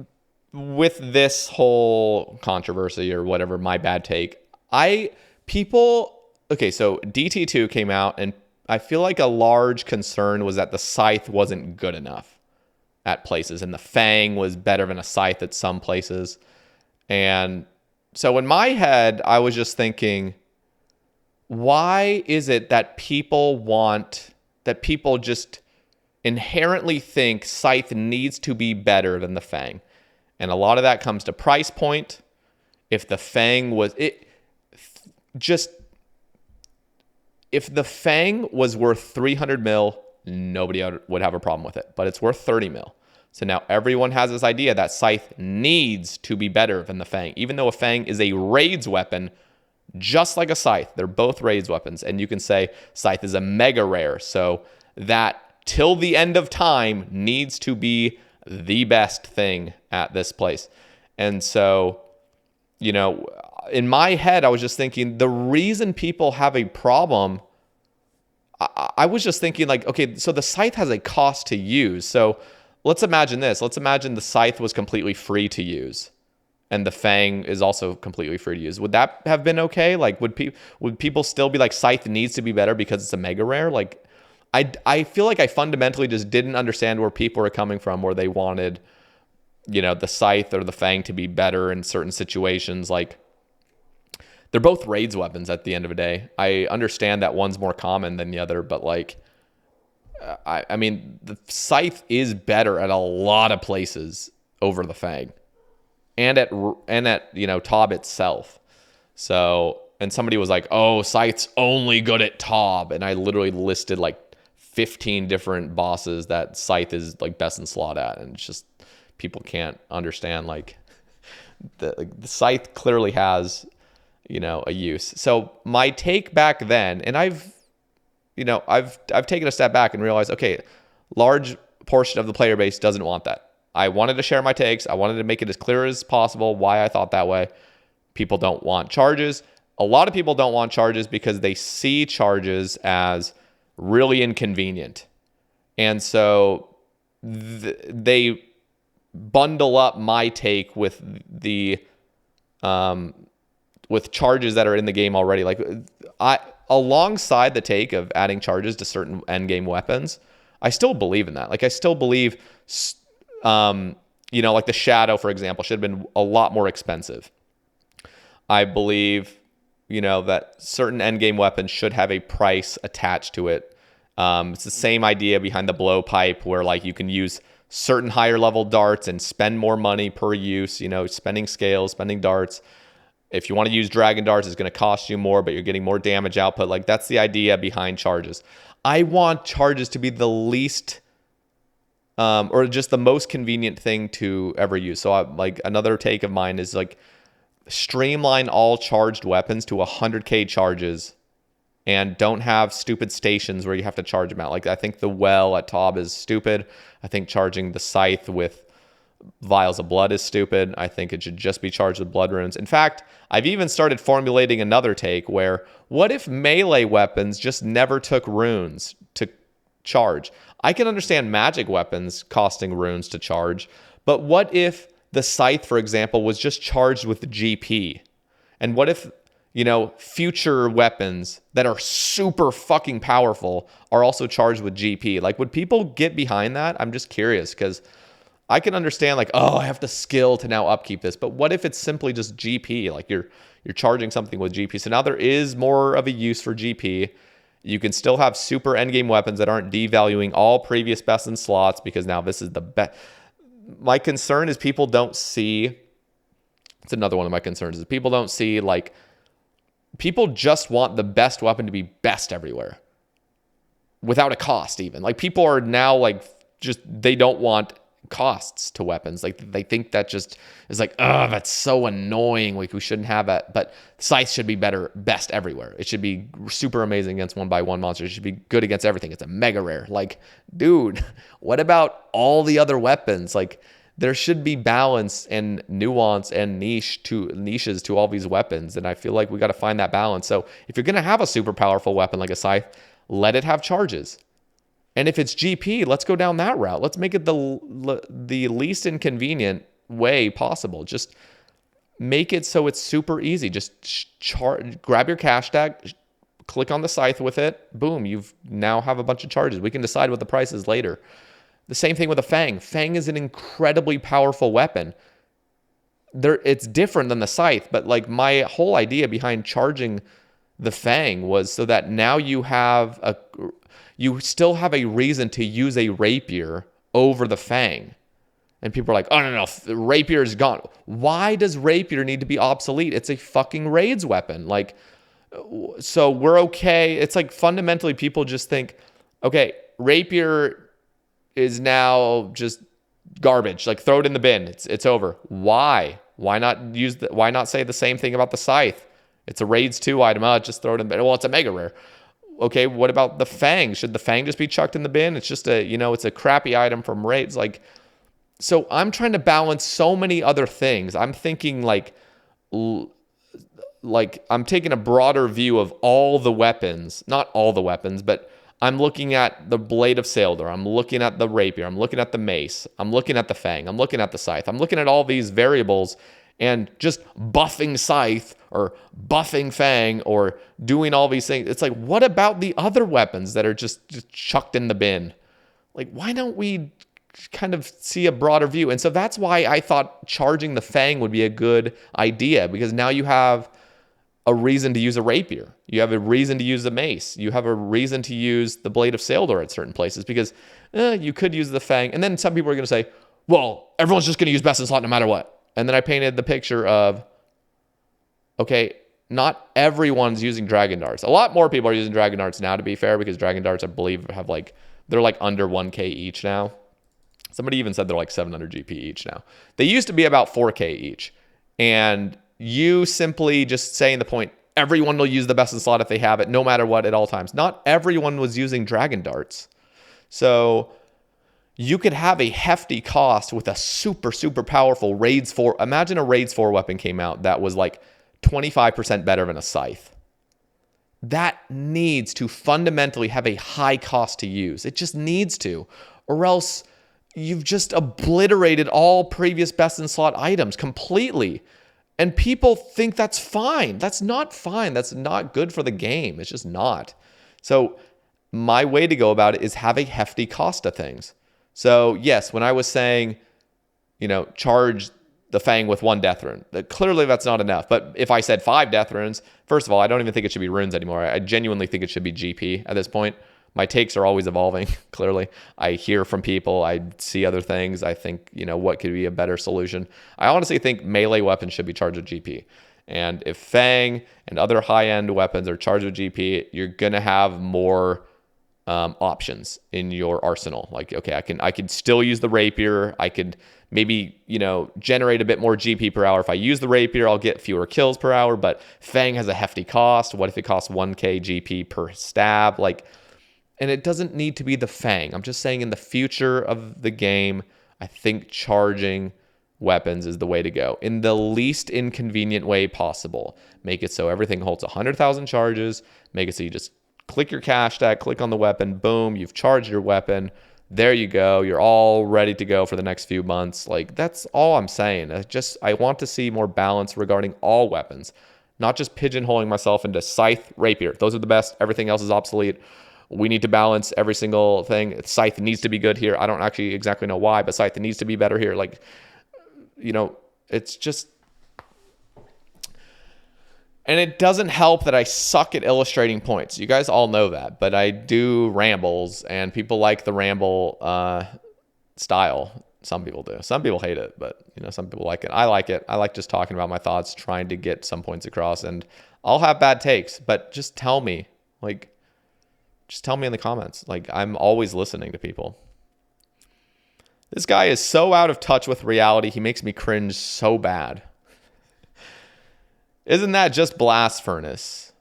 with this whole controversy or whatever, my bad take, so DT2 came out and I feel like a large concern was that the scythe wasn't good enough at places, and the Fang was better than a scythe at some places. And so in my head, I was just thinking, why is it that people just inherently think scythe needs to be better than the Fang? And a lot of that comes to price point. If the Fang was worth 300 mil, nobody would have a problem with it, but it's worth 30 mil. So now everyone has this idea that scythe needs to be better than the Fang, even though a Fang is a raids weapon, just like a scythe. They're both raids weapons. And you can say scythe is a mega rare. So that till the end of time needs to be the best thing at this place. And so, in my head, I was just thinking the reason people have a problem, I was just thinking like, okay, so the scythe has a cost to use. So let's imagine this. Let's imagine the scythe was completely free to use and the Fang is also completely free to use. Would that have been okay? Like, would people still be like, scythe needs to be better because it's a mega rare? Like, I feel like I fundamentally just didn't understand where people were coming from, where they wanted, the scythe or the Fang to be better in certain situations. Like, they're both raids weapons at the end of the day. I understand that one's more common than the other, but like, I mean, the scythe is better at a lot of places over the Fang, and at Tob itself. So, and somebody was like, "Oh, scythe's only good at Tob," and I literally listed like 15 different bosses that scythe is like best in slot at, and it's just people can't understand like the scythe clearly has a use. So my take back then, and I've taken a step back and realized, okay, large portion of the player base doesn't want that. I wanted to share my takes. I wanted to make it as clear as possible why I thought that way. People don't want charges. A lot of people don't want charges because they see charges as really inconvenient. And so they bundle up my take with the with charges that are in the game already. Like alongside the take of adding charges to certain endgame weapons, I still believe in that. Like I still believe like the shadow, for example, should have been a lot more expensive. I believe that certain endgame weapons should have a price attached to it. It's the same idea behind the blowpipe, where like you can use certain higher level darts and spend more money per use, spending scales, spending darts. If you want to use dragon darts, it's going to cost you more, but you're getting more damage output. Like that's the idea behind charges. I want charges to be the least or just the most convenient thing to ever use. So like another take of mine is like streamline all charged weapons to 100k charges and don't have stupid stations where you have to charge them out. Like I think the well at Taub is stupid. I think charging the scythe with vials of blood is stupid. I think it should just be charged with blood runes. In fact, I've even started formulating another take where what if melee weapons just never took runes to charge? I can understand magic weapons costing runes to charge, but what if the scythe, for example, was just charged with GP? And what if, future weapons that are super fucking powerful are also charged with GP? Like, would people get behind that? I'm just curious, because I can understand like, oh, I have to skill to now upkeep this. But what if it's simply just GP? Like you're charging something with GP. So now there is more of a use for GP. You can still have super endgame weapons that aren't devaluing all previous best in slots, because now this is the best. My concern is people don't see, it's another one of my concerns, is people don't see like, people just want the best weapon to be best everywhere without a cost even. Like people are now like, just, they don't want costs to weapons. Like they think that just is like, oh, that's so annoying. Like we shouldn't have it. But scythe should be best everywhere. It should be super amazing against 1x1 monsters. It should be good against everything. It's a mega rare. Like, dude, what about all the other weapons? Like there should be balance and nuance and niches to all these weapons. And I feel like we got to find that balance. So if you're going to have a super powerful weapon like a scythe, let it have charges. And if it's GP, let's go down that route. Let's make it the least inconvenient way possible. Just make it so it's super easy. Just grab your cash tag, click on the scythe with it. Boom, you've now have a bunch of charges. We can decide what the price is later. The same thing with a fang. Fang is an incredibly powerful weapon. It's different than the scythe, but like my whole idea behind charging the fang was so that now you still have a reason to use a rapier over the fang. And people are like, oh, no, rapier is gone. Why does rapier need to be obsolete? It's a fucking raids weapon. Like, so we're okay. It's like fundamentally people just think, okay, rapier is now just garbage. Like throw it in the bin. It's over. Why? Why not say the same thing about the scythe? It's a raids 2 item. Just throw it in the bin. Well, it's a mega rare. Okay, what about the fang? Should the fang just be chucked in the bin? It's just it's a crappy item from raids. Like, so I'm trying to balance so many other things. I'm thinking like I'm taking a broader view of all the weapons, not all the weapons, but I'm looking at the blade of Saildor. I'm looking at the rapier. I'm looking at the mace. I'm looking at the fang. I'm looking at the scythe. I'm looking at all these variables and just buffing scythe or buffing fang or doing all these things. It's like, what about the other weapons that are just chucked in the bin? Like, why don't we kind of see a broader view? And so that's why I thought charging the fang would be a good idea, because now you have a reason to use a rapier. You have a reason to use the mace. You have a reason to use the blade of Saildor at certain places, because you could use the fang. And then some people are going to say, well, everyone's just going to use best in slot no matter what. And then I painted the picture of, okay, not everyone's using dragon darts. A lot more people are using dragon darts now, to be fair, because dragon darts, I believe, have they're like under 1k each now. Somebody even said they're like 700 GP each now. They used to be about 4k each. And you simply just saying the point, everyone will use the best in slot if they have it, no matter what, at all times. Not everyone was using dragon darts. So You could have a hefty cost with a super, super powerful Raids 4. Imagine a Raids 4 weapon came out that was like 25% better than a scythe. That needs to fundamentally have a high cost to use. It just needs to. Or else you've just obliterated all previous best in slot items completely. And people think that's fine. That's not fine. That's not good for the game. It's just not. So my way to go about it is have a hefty cost to things. So yes, when I was saying, charge the Fang with 1 death rune, clearly that's not enough. But if I said 5 death runes, first of all, I don't even think it should be runes anymore. I genuinely think it should be GP at this point. My takes are always evolving, clearly. I hear from people. I see other things. I think, what could be a better solution. I honestly think melee weapons should be charged with GP. And if Fang and other high-end weapons are charged with GP, you're going to have more options in your arsenal. Like, okay, I could still use the rapier. I could maybe, generate a bit more GP per hour. If I use the rapier, I'll get fewer kills per hour, but Fang has a hefty cost. What if it costs 1k GP per stab? And it doesn't need to be the Fang. I'm just saying in the future of the game, I think charging weapons is the way to go in the least inconvenient way possible. Make it so everything holds 100,000 charges. Make it so you just click your cash tag, click on the weapon, boom, you've charged your weapon. There you go. You're all ready to go for the next few months. That's all I'm saying. I want to see more balance regarding all weapons, not just pigeonholing myself into scythe, rapier. Those are the best. Everything else is obsolete. We need to balance every single thing. Scythe needs to be good here. I don't actually exactly know why, but Scythe needs to be better here. It's just... And it doesn't help that I suck at illustrating points. You guys all know that, but I do rambles, and people like the ramble style. Some people do. Some people hate it, but some people like it. I like it. I like just talking about my thoughts, trying to get some points across, and I'll have bad takes, but just tell me. Just tell me in the comments. I'm always listening to people. This guy is so out of touch with reality. He makes me cringe so bad. Isn't that just Blast Furnace?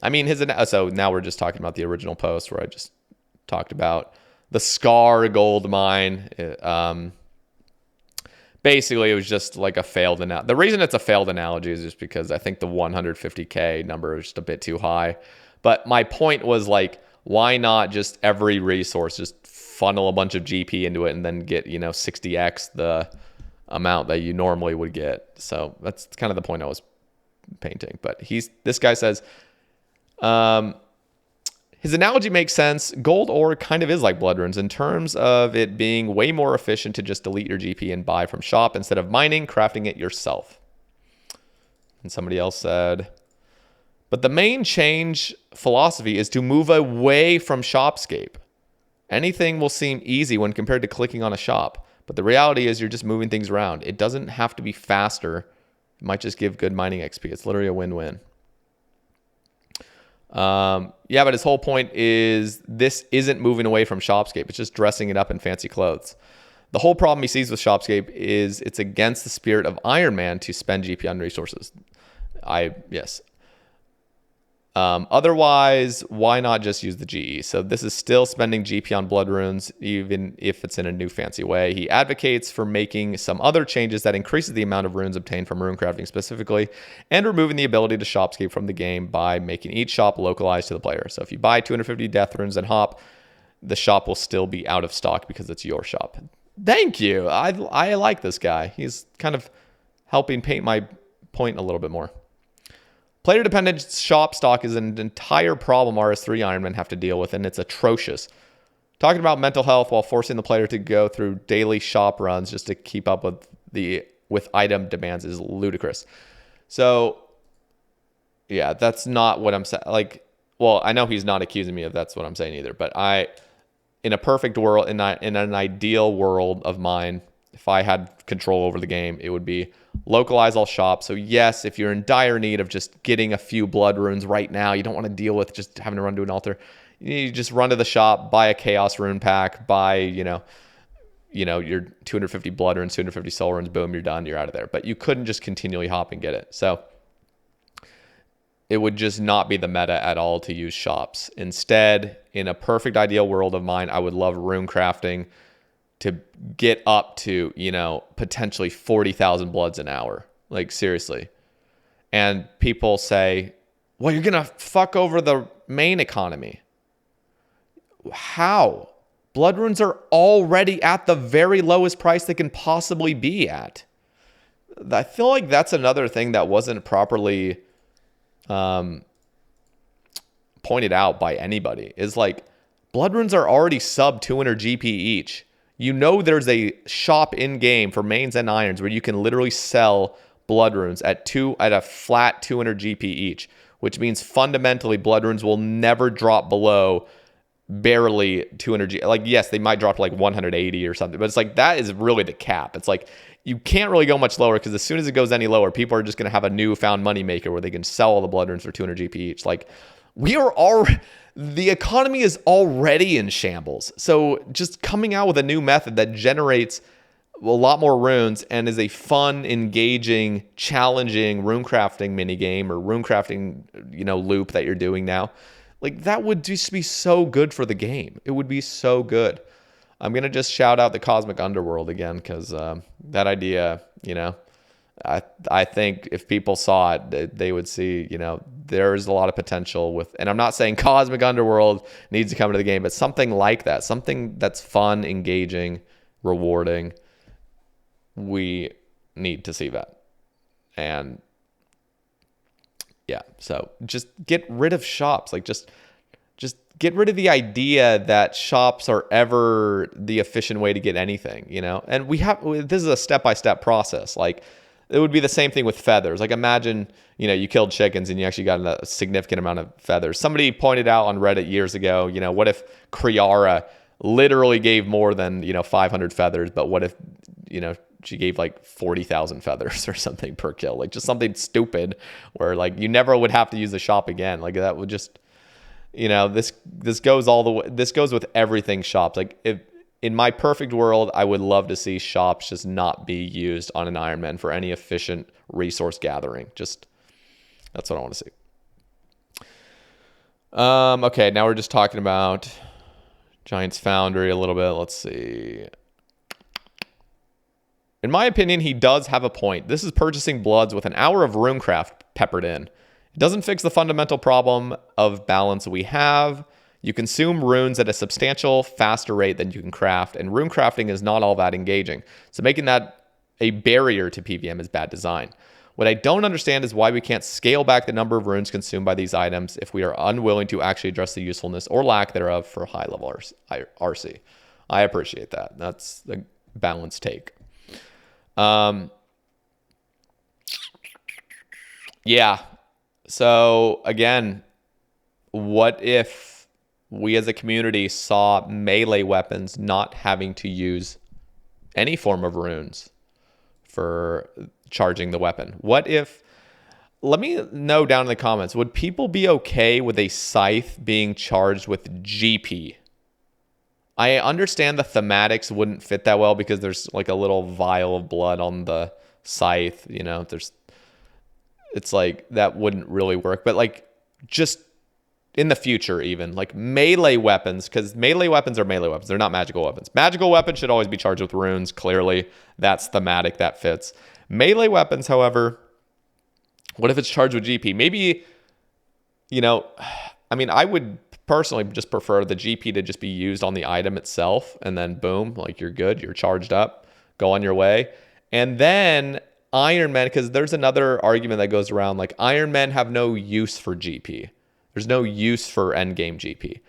I mean, so now we're just talking about the original post where I just talked about the Scar gold mine. Basically, it was just like a failed analogy. The reason it's a failed analogy is just because I think the 150K number is just a bit too high. But my point was why not just every resource just funnel a bunch of GP into it and then get 60x the amount that you normally would get. So that's kind of the point I was painting. But this guy says his analogy makes sense. Gold ore kind of is like blood runes in terms of it being way more efficient to just delete your GP and buy from shop instead of mining, crafting it yourself. And somebody else said, but the main change philosophy is to move away from shopscape. Anything will seem easy when compared to clicking on a shop, but the reality is you're just moving things around. It doesn't have to be faster. It might just give good mining XP. It's literally a win-win. Yeah, but his whole point is this isn't moving away from shopscape. It's just dressing it up in fancy clothes. The whole problem he sees with shopscape is it's against the spirit of Ironman to spend GP on resources. Yes. Otherwise, why not just use the GE? So this is still spending GP on blood runes, even if it's in a new fancy way. He advocates for making some other changes that increases the amount of runes obtained from rune crafting specifically, and removing the ability to shopscape from the game by making each shop localized to the player. So if you buy 250 death runes and hop, the shop will still be out of stock because it's your shop. Thank you. I like this guy. He's kind of helping paint my point a little bit more. Player-dependent shop stock is an entire problem RS3 Ironman have to deal with, and it's atrocious. Talking about mental health while forcing the player to go through daily shop runs just to keep up with item demands is ludicrous. So, yeah, that's not what I'm saying. I know he's not accusing me of that's what I'm saying either, but in a perfect world, in an ideal world of mine, if I had control over the game, it would be localize all shops. So yes, if you're in dire need of just getting a few blood runes right now, you don't want to deal with just having to run to an altar. You just run to the shop, buy a chaos rune pack, buy, your 250 blood runes, 250 soul runes, boom, you're done, you're out of there. But you couldn't just continually hop and get it. So it would just not be the meta at all to use shops. Instead, in a perfect ideal world of mine, I would love rune crafting. to get up to, potentially 40,000 bloods an hour. Like, seriously. And people say, well, you're going to fuck over the main economy. How? Blood runes are already at the very lowest price they can possibly be at. I feel like that's another thing that wasn't properly pointed out by anybody, is like, blood runes are already sub 200 GP each. There's a shop in game for mains and irons where you can literally sell blood runes at a flat 200 GP each, which means fundamentally blood runes will never drop below barely 200 G. Like, yes, they might drop to like 180 or something, but it's like, that is really the cap. It's like, you can't really go much lower, because as soon as it goes any lower, people are just going to have a newfound moneymaker where they can sell all the blood runes for 200 GP each. Like, the economy is already in shambles. So just coming out with a new method that generates a lot more runes and is a fun, engaging, challenging rune crafting minigame or rune crafting, loop that you're doing now, like, that would just be so good for the game. It would be so good. I'm going to just shout out the Cosmic Underworld again, because that idea, I think if people saw it, they would see, there's a lot of potential with, and I'm not saying Cosmic Underworld needs to come into the game, but something like that, something that's fun, engaging, rewarding. We need to see that. And yeah, so just get rid of shops. Like, just get rid of the idea that shops are ever the efficient way to get anything, And this is a step-by-step process. Like, it would be the same thing with feathers. Like, imagine, you killed chickens and you actually got a significant amount of feathers. Somebody pointed out on Reddit years ago, what if Kriara literally gave more than, 500 feathers, but what if, she gave like 40,000 feathers or something per kill, like just something stupid where like you never would have to use the shop again. Like, that would just, this goes all the way. This goes with everything shops. Like, if in my perfect world, I would love to see shops just not be used on an Ironman for any efficient resource gathering. Just, that's what I want to see. Okay, now we're just talking about Giants Foundry a little bit. Let's see. In my opinion, he does have a point. This is purchasing bloods with an hour of runecraft peppered in. It doesn't fix the fundamental problem of balance we have. You consume runes at a substantial faster rate than you can craft, and rune crafting is not all that engaging. So making that a barrier to PVM is bad design. What I don't understand is why we can't scale back the number of runes consumed by these items if we are unwilling to actually address the usefulness or lack thereof for high-level RC. I appreciate that. That's the balanced take. Yeah. So again, what if we as a community saw melee weapons not having to use any form of runes for charging the weapon? What if, let me know down in the comments, would people be okay with a scythe being charged with GP? I understand the thematics wouldn't fit that well because there's like a little vial of blood on the scythe, it's like that wouldn't really work. But like, just in the future, even like melee weapons, because melee weapons are melee weapons. They're not magical weapons. Magical weapons should always be charged with runes. Clearly, that's thematic. That fits. Melee weapons, however, what if it's charged with GP? Maybe, I would personally just prefer the GP to just be used on the item itself, and then boom, like you're good, you're charged up, go on your way. And then Ironman, because there's another argument that goes around, like Ironmen have no use for GP. There's no use for endgame GP.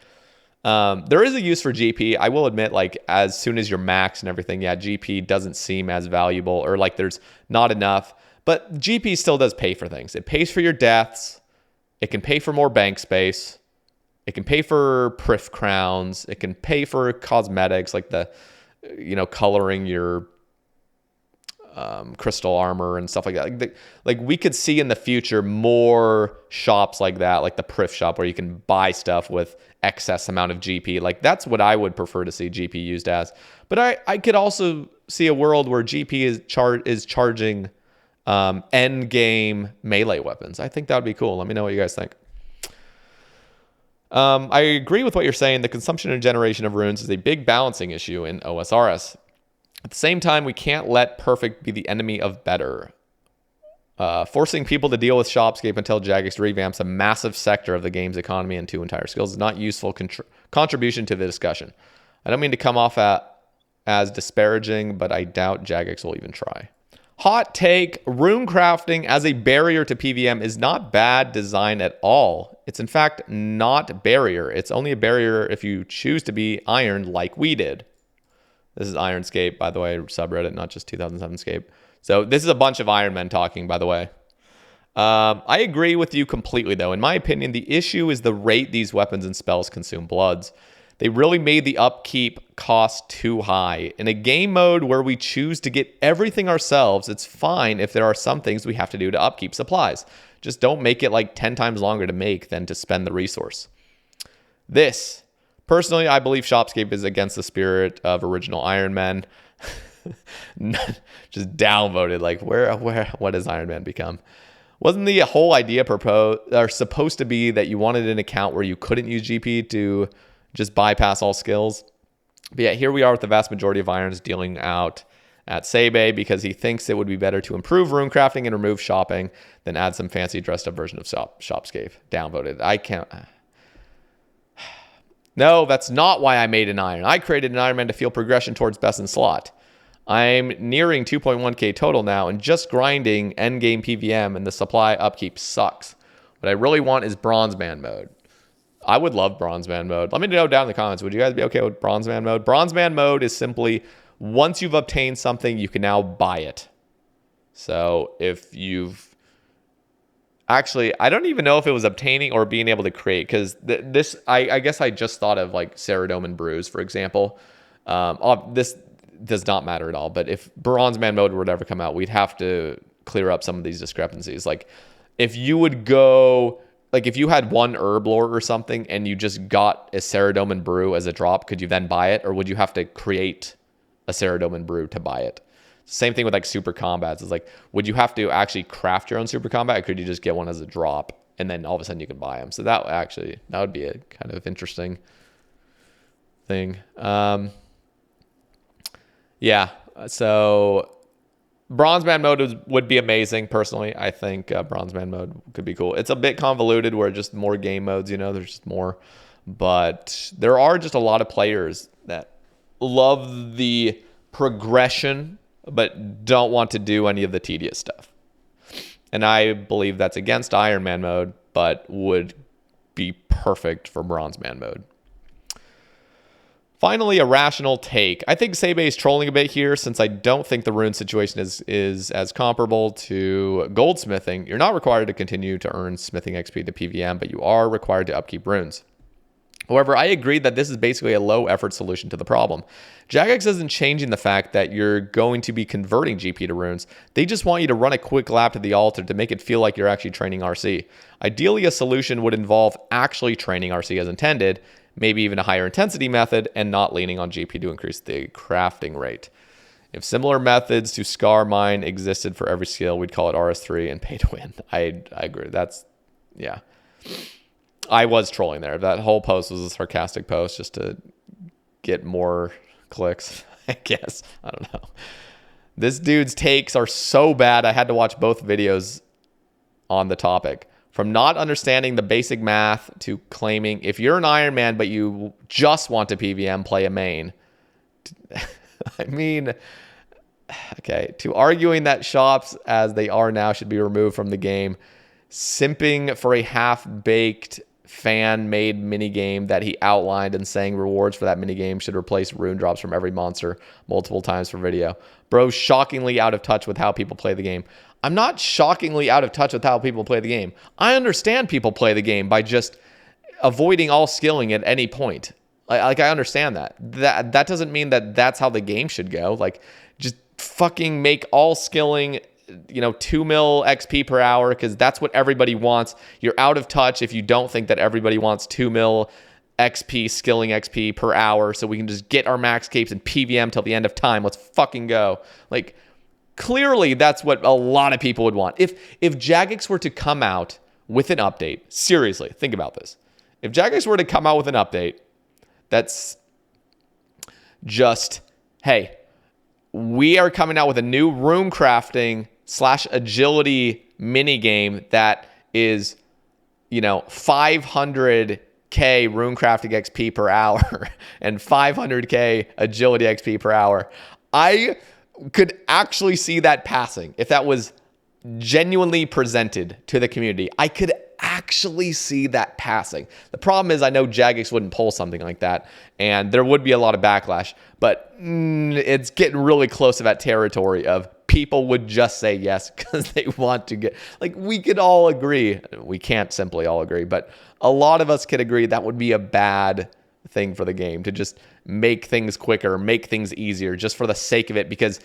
There is a use for GP. I will admit, like as soon as you're max and everything, yeah, GP doesn't seem as valuable, or like there's not enough. But GP still does pay for things. It pays for your deaths. It can pay for more bank space. It can pay for Prif crowns. It can pay for cosmetics, like the, coloring your crystal armor and stuff like that. Like we could see in the future more shops like that, like the Prif shop, where you can buy stuff with excess amount of GP. Like that's what I would prefer to see GP used as. But I could also see a world where GP is charging end game melee weapons. I think that would be cool. Let me know what you guys think. I agree with what you're saying. The consumption and generation of runes is a big balancing issue in OSRS. At the same time, we can't let perfect be the enemy of better. Forcing people to deal with Shopscape until Jagex revamps a massive sector of the game's economy and 2 entire skills is not useful contribution to the discussion. I don't mean to come off as disparaging, but I doubt Jagex will even try. Hot take, rune crafting as a barrier to PVM is not bad design at all. It's in fact not barrier. It's only a barrier if you choose to be iron like we did. This is Ironscape, by the way, subreddit, not just 2007scape. So this is a bunch of Ironmen talking, by the way. I agree with you completely, though. In my opinion, the issue is the rate these weapons and spells consume bloods. They really made the upkeep cost too high. In a game mode where we choose to get everything ourselves, it's fine if there are some things we have to do to upkeep supplies. Just don't make it like 10 times longer to make than to spend the resource. Personally, I believe Shopscape is against the spirit of original Ironman. Just downvoted. Like, what has Ironman become? Wasn't the whole idea supposed to be that you wanted an account where you couldn't use GP to just bypass all skills? But yeah, here we are with the vast majority of irons dealing out at Sebe because he thinks it would be better to improve rune crafting and remove shopping than add some fancy dressed up version of Shopscape. Downvoted. I can't. No, that's not why I made an iron. I created an Ironman to feel progression towards best in slot. I'm nearing 2.1k total now and just grinding endgame PVM, and the supply upkeep sucks. What I really want is Bronzeman mode. I would love Bronzeman mode. Let me know down in the comments. Would you guys be okay with Bronzeman mode? Bronzeman mode is simply once you've obtained something, you can now buy it. So if you've... Actually, I don't even know if it was obtaining or being able to create, because I guess I just thought of like Ceradoman brews, for example. This does not matter at all, but if Bronzeman mode would ever come out, we'd have to clear up some of these discrepancies. Like if you would go... Like if you had one herb lore or something and you just got a Ceradoman brew as a drop, could you then buy it? Or would you have to create a Ceradoman brew to buy it? Same thing with like super combats. It's like, would you have to actually craft your own super combat, or could you just get one as a drop and then all of a sudden you can buy them? So that would be a kind of interesting thing. Yeah. So Bronzeman mode would be amazing. Personally, I think Bronzeman mode could be cool. It's a bit convoluted where just more game modes, there's just more. But there are just a lot of players that love the progression but don't want to do any of the tedious stuff. And I believe that's against Ironman mode, but would be perfect for Bronzeman mode. Finally, a rational take. I think Sebe is trolling a bit here since I don't think the rune situation is as comparable to goldsmithing. You're not required to continue to earn smithing XP to PVM, but you are required to upkeep runes. However, I agree that this is basically a low effort solution to the problem. Jagex isn't changing the fact that you're going to be converting GP to runes. They just want you to run a quick lap to the altar to make it feel like you're actually training RC. Ideally, a solution would involve actually training RC as intended, maybe even a higher intensity method, and not leaning on GP to increase the crafting rate. If similar methods to Scar Mine existed for every skill, we'd call it RS3 and pay to win. I agree. Yeah. I was trolling there. That whole post was a sarcastic post just to get more clicks, I guess. I don't know. This dude's takes are so bad, I had to watch both videos on the topic. From not understanding the basic math to claiming if you're an Ironman but you just want to PVM, play a main. I mean, okay, to arguing that shops as they are now should be removed from the game, simping for a half-baked fan-made minigame that he outlined and saying rewards for that minigame should replace rune drops from every monster multiple times per video. Bro's shockingly out of touch with how people play the game. I'm not shockingly out of touch with how people play the game. I understand people play the game by just avoiding all skilling at any point. Like I understand that. That doesn't mean that that's how the game should go. Like, just fucking make all skilling 2 mil XP per hour, because that's what everybody wants. You're out of touch if you don't think that everybody wants 2 mil XP, skilling XP per hour, so we can just get our max capes and PVM till the end of time. Let's fucking go. Like, clearly that's what a lot of people would want. If Jagex were to come out with an update, seriously, think about this. If Jagex were to come out with an update that's just, hey, we are coming out with a new rune crafting / agility mini game that is, 500k rune crafting XP per hour and 500k agility XP per hour. I could actually see that passing if that was genuinely presented to the community. I could actually see that passing. The problem is I know Jagex wouldn't pull something like that, and there would be a lot of backlash, but it's getting really close to that territory of people would just say yes because they want to get, like, we could all agree. We can't simply all agree, but a lot of us could agree that would be a bad thing for the game to just make things quicker, make things easier just for the sake of it, because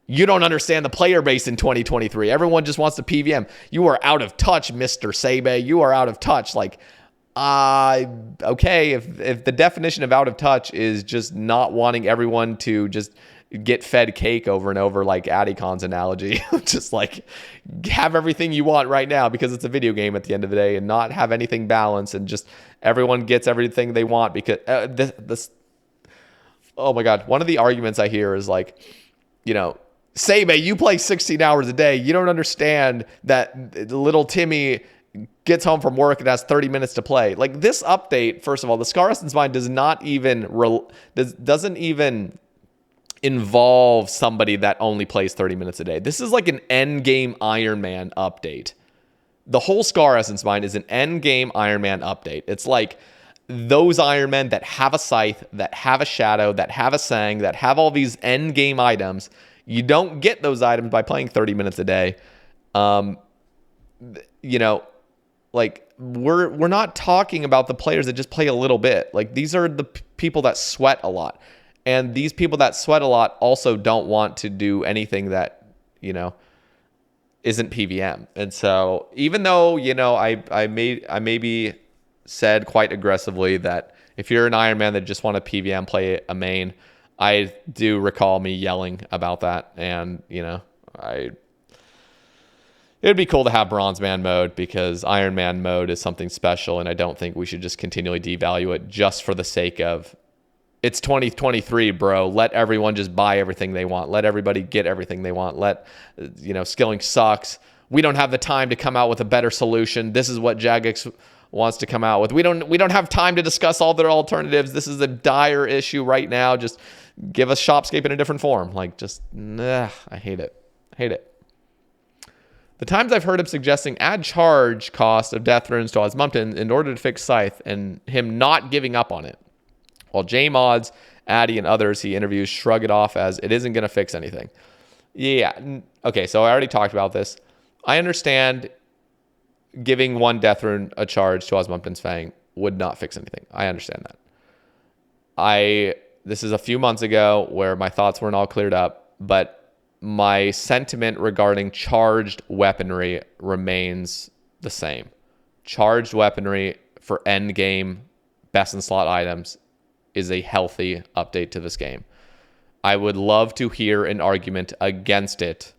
you don't understand the player base in 2023. Everyone just wants to PVM. You are out of touch, Mr. Sebe. You are out of touch. Like, okay, if the definition of out of touch is just not wanting everyone to just get fed cake over and over, like Adicon's analogy, just like have everything you want right now because it's a video game at the end of the day, and not have anything balanced, and just everyone gets everything they want because this. Oh my God. One of the arguments I hear is like, Sebe, you play 16 hours a day. You don't understand that little Timmy gets home from work and has 30 minutes to play. Like, this update, first of all, the Scar Essence Mine doesn't even involve somebody that only plays 30 minutes a day. This is like an Endgame Ironman update. The whole Scar Essence Mine is an Endgame Ironman update. It's like those Ironmen that have a scythe, that have a shadow, that have a sang, that have all these Endgame items. You don't get those items by playing 30 minutes a day. Like, we're not talking about the players that just play a little bit. Like, these are the people that sweat a lot. And these people that sweat a lot also don't want to do anything that, isn't PVM. And so even though, I maybe said quite aggressively that if you're an Ironman that just want to PVM play a main, I do recall me yelling about that, and it'd be cool to have Bronzeman mode, because Ironman mode is something special, and I don't think we should just continually devalue it just for the sake of it's 2023, bro. Let everyone just buy everything they want. Let everybody get everything they want. Skilling sucks. We don't have the time to come out with a better solution. This is what Jagex wants to come out with. We don't have time to discuss all their alternatives. This is a dire issue right now. Just give us shopscape in a different form. Like, just, I hate it. The times I've heard him suggesting add charge cost of death runes to Osmumpton in order to fix Scythe, and him not giving up on it. While J-Mods, Addy, and others he interviews shrug it off as it isn't going to fix anything. Yeah, okay, so I already talked about this. I understand giving one death rune a charge to Osmumpton's Fang would not fix anything. I understand that. This is a few months ago where my thoughts weren't all cleared up, but my sentiment regarding charged weaponry remains the same. Charged weaponry for endgame best in slot items is a healthy update to this game. I would love to hear an argument against it.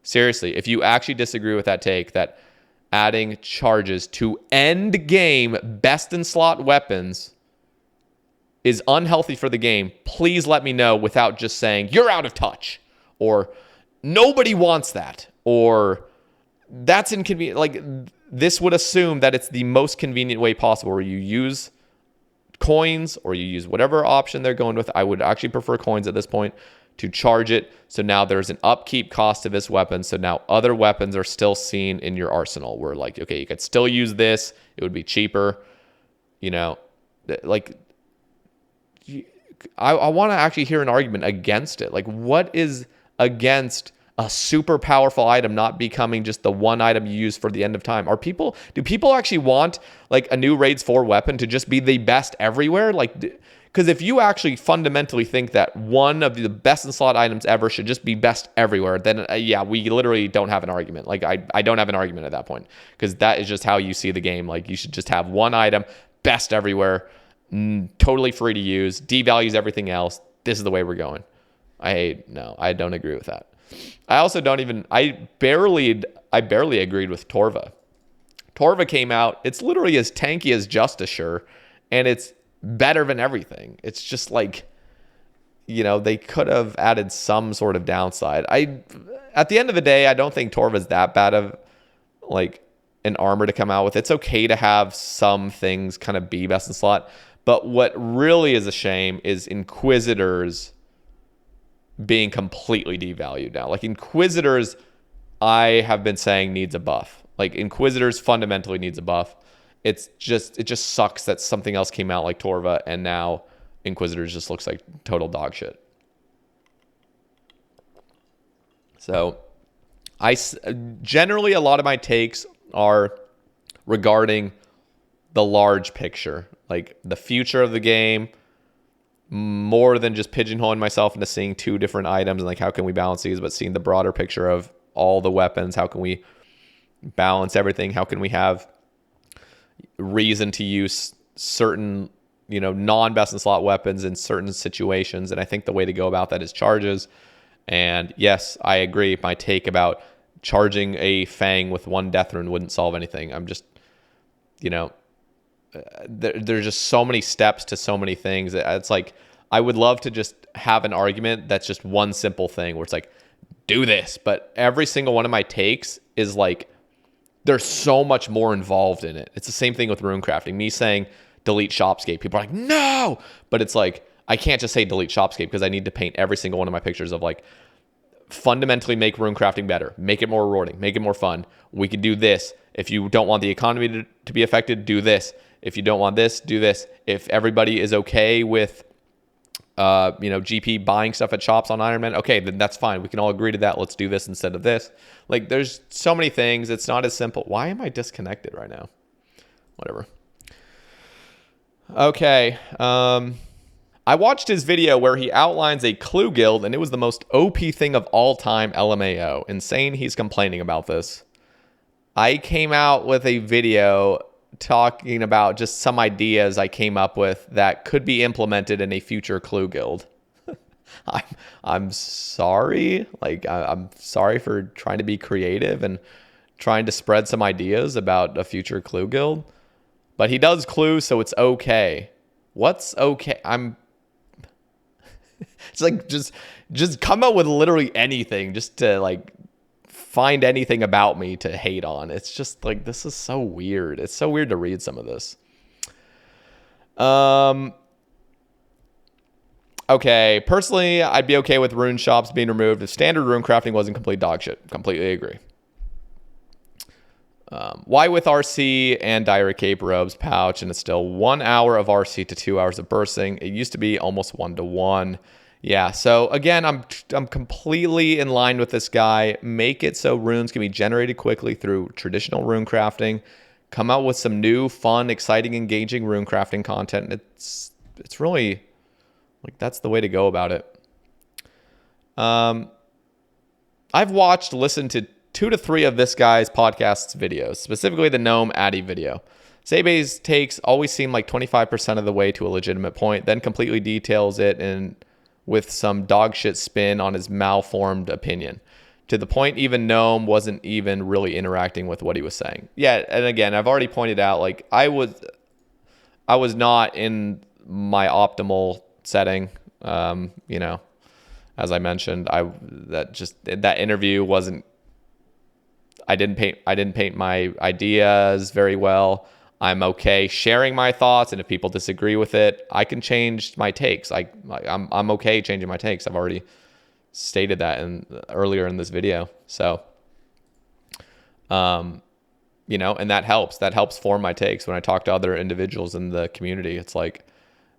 Seriously, if you actually disagree with that take, that adding charges to end game best in slot weapons is unhealthy for the game, please let me know without just saying you're out of touch, or nobody wants that, or that's inconvenient. Like, this would assume that it's the most convenient way possible, where you use coins or you use whatever option they're going with. I would actually prefer coins at this point to charge it. So now there's an upkeep cost to this weapon. So now other weapons are still seen in your arsenal. We're like, okay, you could still use this. It would be cheaper. I want to actually hear an argument against it. Like, what is against a super powerful item not becoming just the one item you use for the end of time? Do people actually want like a new Raids 4 weapon to just be the best everywhere? Like, because if you actually fundamentally think that one of the best in slot items ever should just be best everywhere, then yeah, we literally don't have an argument. Like, I don't have an argument at that point, because that is just how you see the game. Like, you should just have one item, best everywhere, totally free to use, devalues everything else. This is the way we're going. I don't agree with that. I also I barely agreed with Torva. Torva came out. It's literally as tanky as Justicure, and it's better than everything. It's just like, they could have added some sort of downside. At the end of the day, I don't think Torva's that bad of like an armor to come out with. It's okay to have some things kind of be best in slot. But what really is a shame is Inquisitors being completely devalued now. Like Inquisitors, I have been saying needs a buff. Like Inquisitors fundamentally needs a buff. It just sucks that something else came out like Torva, and now Inquisitors just looks like total dog shit. So generally a lot of my takes are regarding the large picture, like the future of the game, more than just pigeonholing myself into seeing two different items and like how can we balance these, but seeing the broader picture of all the weapons. How can we balance everything? How can we have reason to use certain, non-best in slot weapons in certain situations? And I think the way to go about that is charges. And yes, I agree. My take about charging a Fang with one death rune wouldn't solve anything. I'm just, there's just so many steps to so many things. It's like, I would love to just have an argument that's just one simple thing where it's like, do this. But every single one of my takes is like, there's so much more involved in it. It's the same thing with rune crafting. Me saying delete shopscape, people are like, no. But it's like, I can't just say delete shopscape because I need to paint every single one of my pictures of like, fundamentally make rune crafting better, make it more rewarding, make it more fun. We could do this. If you don't want the economy to be affected, do this. If you don't want this, do this. If everybody is okay with, GP buying stuff at shops on Ironman, okay, then that's fine. We can all agree to that. Let's do this instead of this. Like, there's so many things. It's not as simple. Why am I disconnected right now? Whatever. Okay. I watched his video where he outlines a clue guild, and it was the most OP thing of all time, LMAO. Insane he's complaining about this. I came out with a video talking about just some ideas I came up with that could be implemented in a future clue guild. I'm sorry. Like, I'm sorry for trying to be creative and trying to spread some ideas about a future clue guild. But he does clue, so it's okay. What's okay? It's like, just come up with literally anything just to like find anything about me to hate on. It's just like, this is so weird. It's so weird to read some of this. Okay. Personally, I'd be okay with rune shops being removed if standard rune crafting wasn't complete dog shit. Completely agree. Why with RC and Diary Cape robes pouch and it's still 1 hour of RC to 2 hours of bursting? It used to be almost 1-to-1. Yeah, so again, I'm completely in line with this guy. Make it so runes can be generated quickly through traditional rune crafting. Come out with some new, fun, exciting, engaging rune crafting content. It's really like, that's the way to go about it. I've listened to 2 to 3 of this guy's podcast's videos, specifically the Gnome Addy video. Sebe's takes always seem like 25% of the way to a legitimate point, then completely details it and with some dog shit spin on his malformed opinion. To the point even Gnome wasn't even really interacting with what he was saying. Yeah, and again, I've already pointed out, like, I was not in my optimal setting. As I mentioned, that interview wasn't, I didn't paint my ideas very well. I'm okay sharing my thoughts, and if people disagree with it, I can change my takes. I'm okay changing my takes. I've already stated that earlier in this video. So, and that helps. That helps form my takes when I talk to other individuals in the community. It's like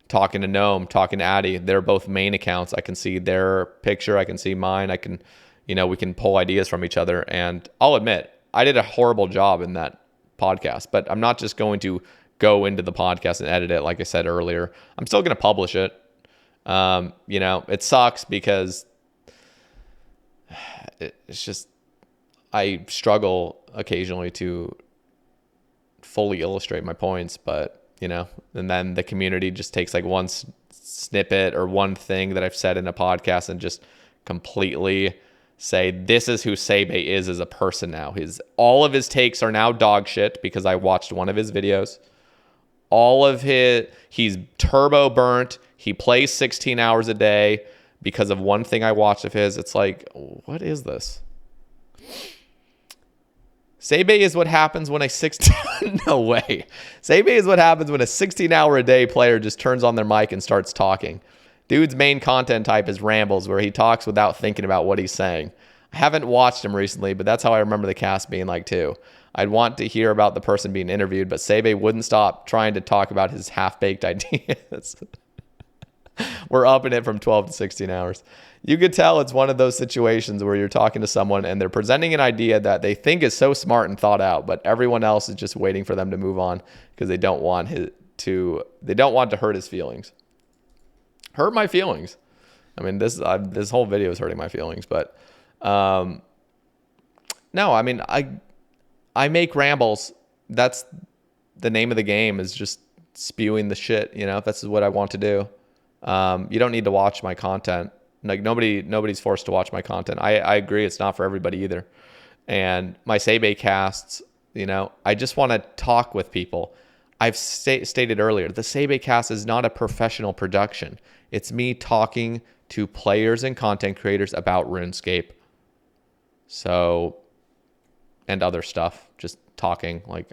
talking to Gnome, talking to Addy. They're both main accounts. I can see their picture. I can see mine. I can, we can pull ideas from each other. And I'll admit, I did a horrible job in that podcast, but I'm not just going to go into the podcast and edit it. Like I said earlier, I'm still going to publish it. It sucks because it's just, I struggle occasionally to fully illustrate my points, but and then the community just takes like one snippet or one thing that I've said in a podcast and just completely say this is who Sebe is as a person now. All of his takes are now dog shit because I watched one of his videos. He's turbo burnt. He plays 16 hours a day because of one thing I watched of his. It's like, what is this? Sebe is what happens when a 16 no way. Sebe is what happens when a 16-hour-a-day player just turns on their mic and starts talking. Dude's main content type is rambles, where he talks without thinking about what he's saying. I haven't watched him recently, but that's how I remember the cast being like too. I'd want to hear about the person being interviewed, but Sebe wouldn't stop trying to talk about his half-baked ideas. We're upping it from 12 to 16 hours. You could tell it's one of those situations where you're talking to someone and they're presenting an idea that they think is so smart and thought out, but everyone else is just waiting for them to move on because they don't want to hurt his feelings. Hurt my feelings. I mean, this whole video is hurting my feelings, but no, I mean, I make rambles. That's the name of the game, is just spewing the shit. You know, if this is what I want to do. You don't need to watch my content. Like nobody's forced to watch my content. I agree. It's not for everybody either. And my Sebe casts, you know, I just want to talk with people. I've stated earlier, the Sebe cast is not a professional production. It's me talking to players and content creators about RuneScape. So, and other stuff, just talking. Like,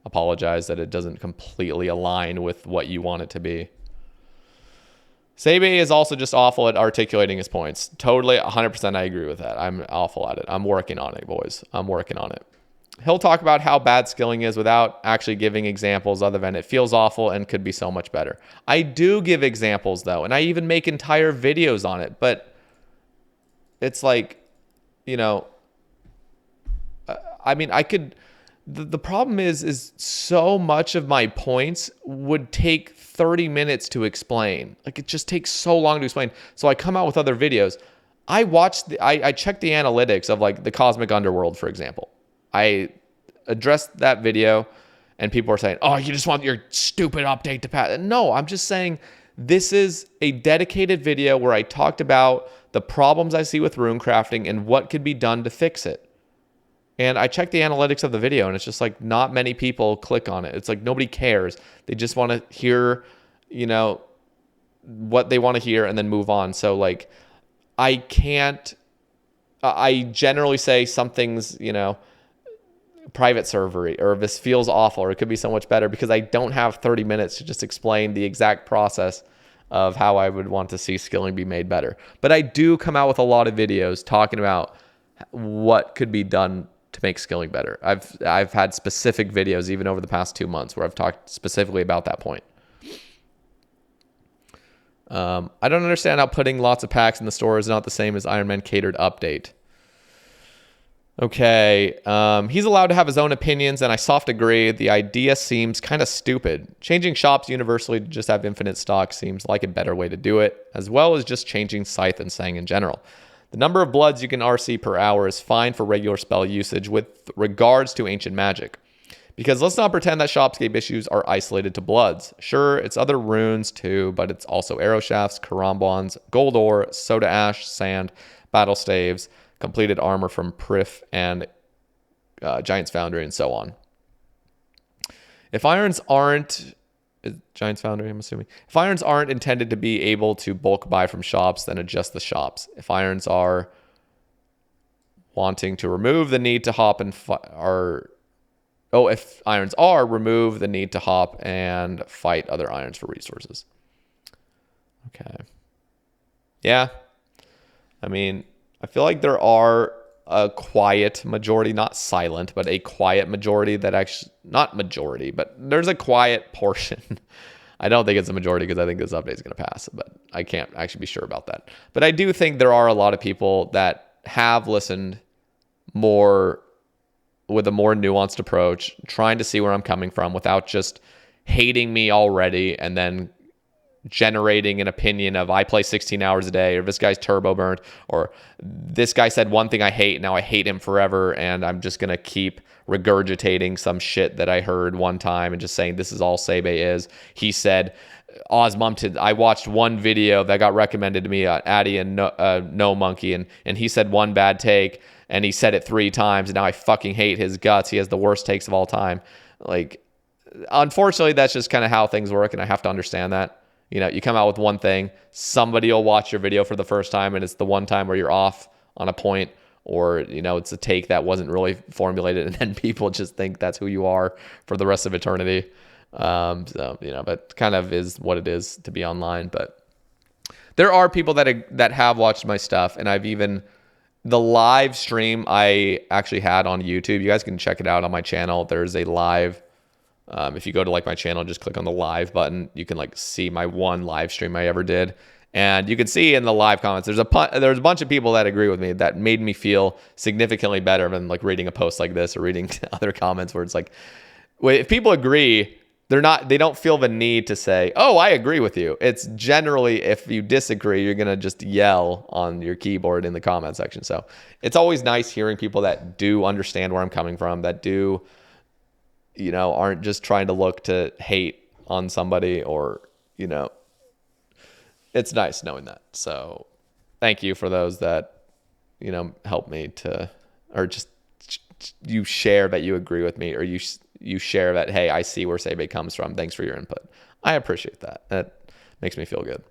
apologize that it doesn't completely align with what you want it to be. Sebe is also just awful at articulating his points. Totally, 100% I agree with that. I'm awful at it. I'm working on it, boys. I'm working on it. He'll talk about how bad skilling is without actually giving examples other than it feels awful and could be so much better. I do give examples, though, and I even make entire videos on it. But it's like, you know, I mean, I could... The problem is so much of my points would take 30 minutes to explain. Like, it just takes so long to explain. So I come out with other videos. I check the analytics of, like, the Cosmic Underworld, for example. I addressed that video and people are saying, oh, you just want your stupid update to pass. No, I'm just saying this is a dedicated video where I talked about the problems I see with rune crafting and what could be done to fix it. And I checked the analytics of the video and it's just like not many people click on it. It's like nobody cares. They just want to hear, you know, what they want to hear and then move on. So like I generally say something's, you know, private servery, or this feels awful, or it could be so much better, because I don't have 30 minutes to just explain the exact process of how I would want to see skilling be made better. But I do come out with a lot of videos talking about what could be done to make skilling better. I've had specific videos even over the past 2 months where I've talked specifically about that point. I don't understand how putting lots of packs in the store is not the same as Ironman catered update. Okay, he's allowed to have his own opinions, and I soft agree. The idea seems kind of stupid. Changing shops universally to just have infinite stock seems like a better way to do it, as well as just changing Scythe and Sang in general. The number of bloods you can RC per hour is fine for regular spell usage with regards to ancient magic. Because let's not pretend that shopscape issues are isolated to bloods. Sure, it's other runes too, but it's also arrow shafts, karambons, gold ore, soda ash, sand, battle staves, completed armor from Prif and Giant's Foundry, and so on. If irons aren't... Giant's Foundry, I'm assuming. If irons aren't intended to be able to bulk buy from shops, then adjust the shops. If irons are wanting to remove the need to hop and if irons are, remove the need to hop and fight other irons for resources. Okay. Yeah. I mean, I feel like there are a quiet majority, not silent, but a quiet majority that actually, not majority, but there's a quiet portion. I don't think it's a majority because I think this update is going to pass, but I can't actually be sure about that. But I do think there are a lot of people that have listened more with a more nuanced approach, trying to see where I'm coming from without just hating me already and then generating an opinion of I play 16 hours a day, or this guy's turbo burned, or this guy said one thing I hate, now I hate him forever, and I'm just going to keep regurgitating some shit that I heard one time and just saying this is all Sebe is. He said Osmumpted. I watched one video that got recommended to me, Addy and No Monkey, and he said one bad take, and he said it 3 times, and now I fucking hate his guts. He has the worst takes of all time. Like, unfortunately, that's just kind of how things work, and I have to understand that. You know, you come out with one thing, somebody will watch your video for the first time, and it's the one time where you're off on a point, or, you know, it's a take that wasn't really formulated, and then people just think that's who you are for the rest of eternity. So, you know, but kind of is what it is to be online. But there are people that have watched my stuff, and I've even, the live stream I actually had on YouTube, you guys can check it out on my channel. There's a live, if you go to like my channel, just click on the live button, you can like see my one live stream I ever did. And you can see in the live comments, there's a bunch of people that agree with me that made me feel significantly better than like reading a post like this or reading other comments where it's like, if people agree, they don't feel the need to say, oh, I agree with you. It's generally, if you disagree, you're going to just yell on your keyboard in the comment section. So it's always nice hearing people that do understand where I'm coming from, that do, you know, aren't just trying to look to hate on somebody, or, you know, it's nice knowing that. So thank you for those that, you know, help me to, or just you share that you agree with me, or you share that, hey, I see where Sebe comes from. Thanks for your input. I appreciate that. That makes me feel good.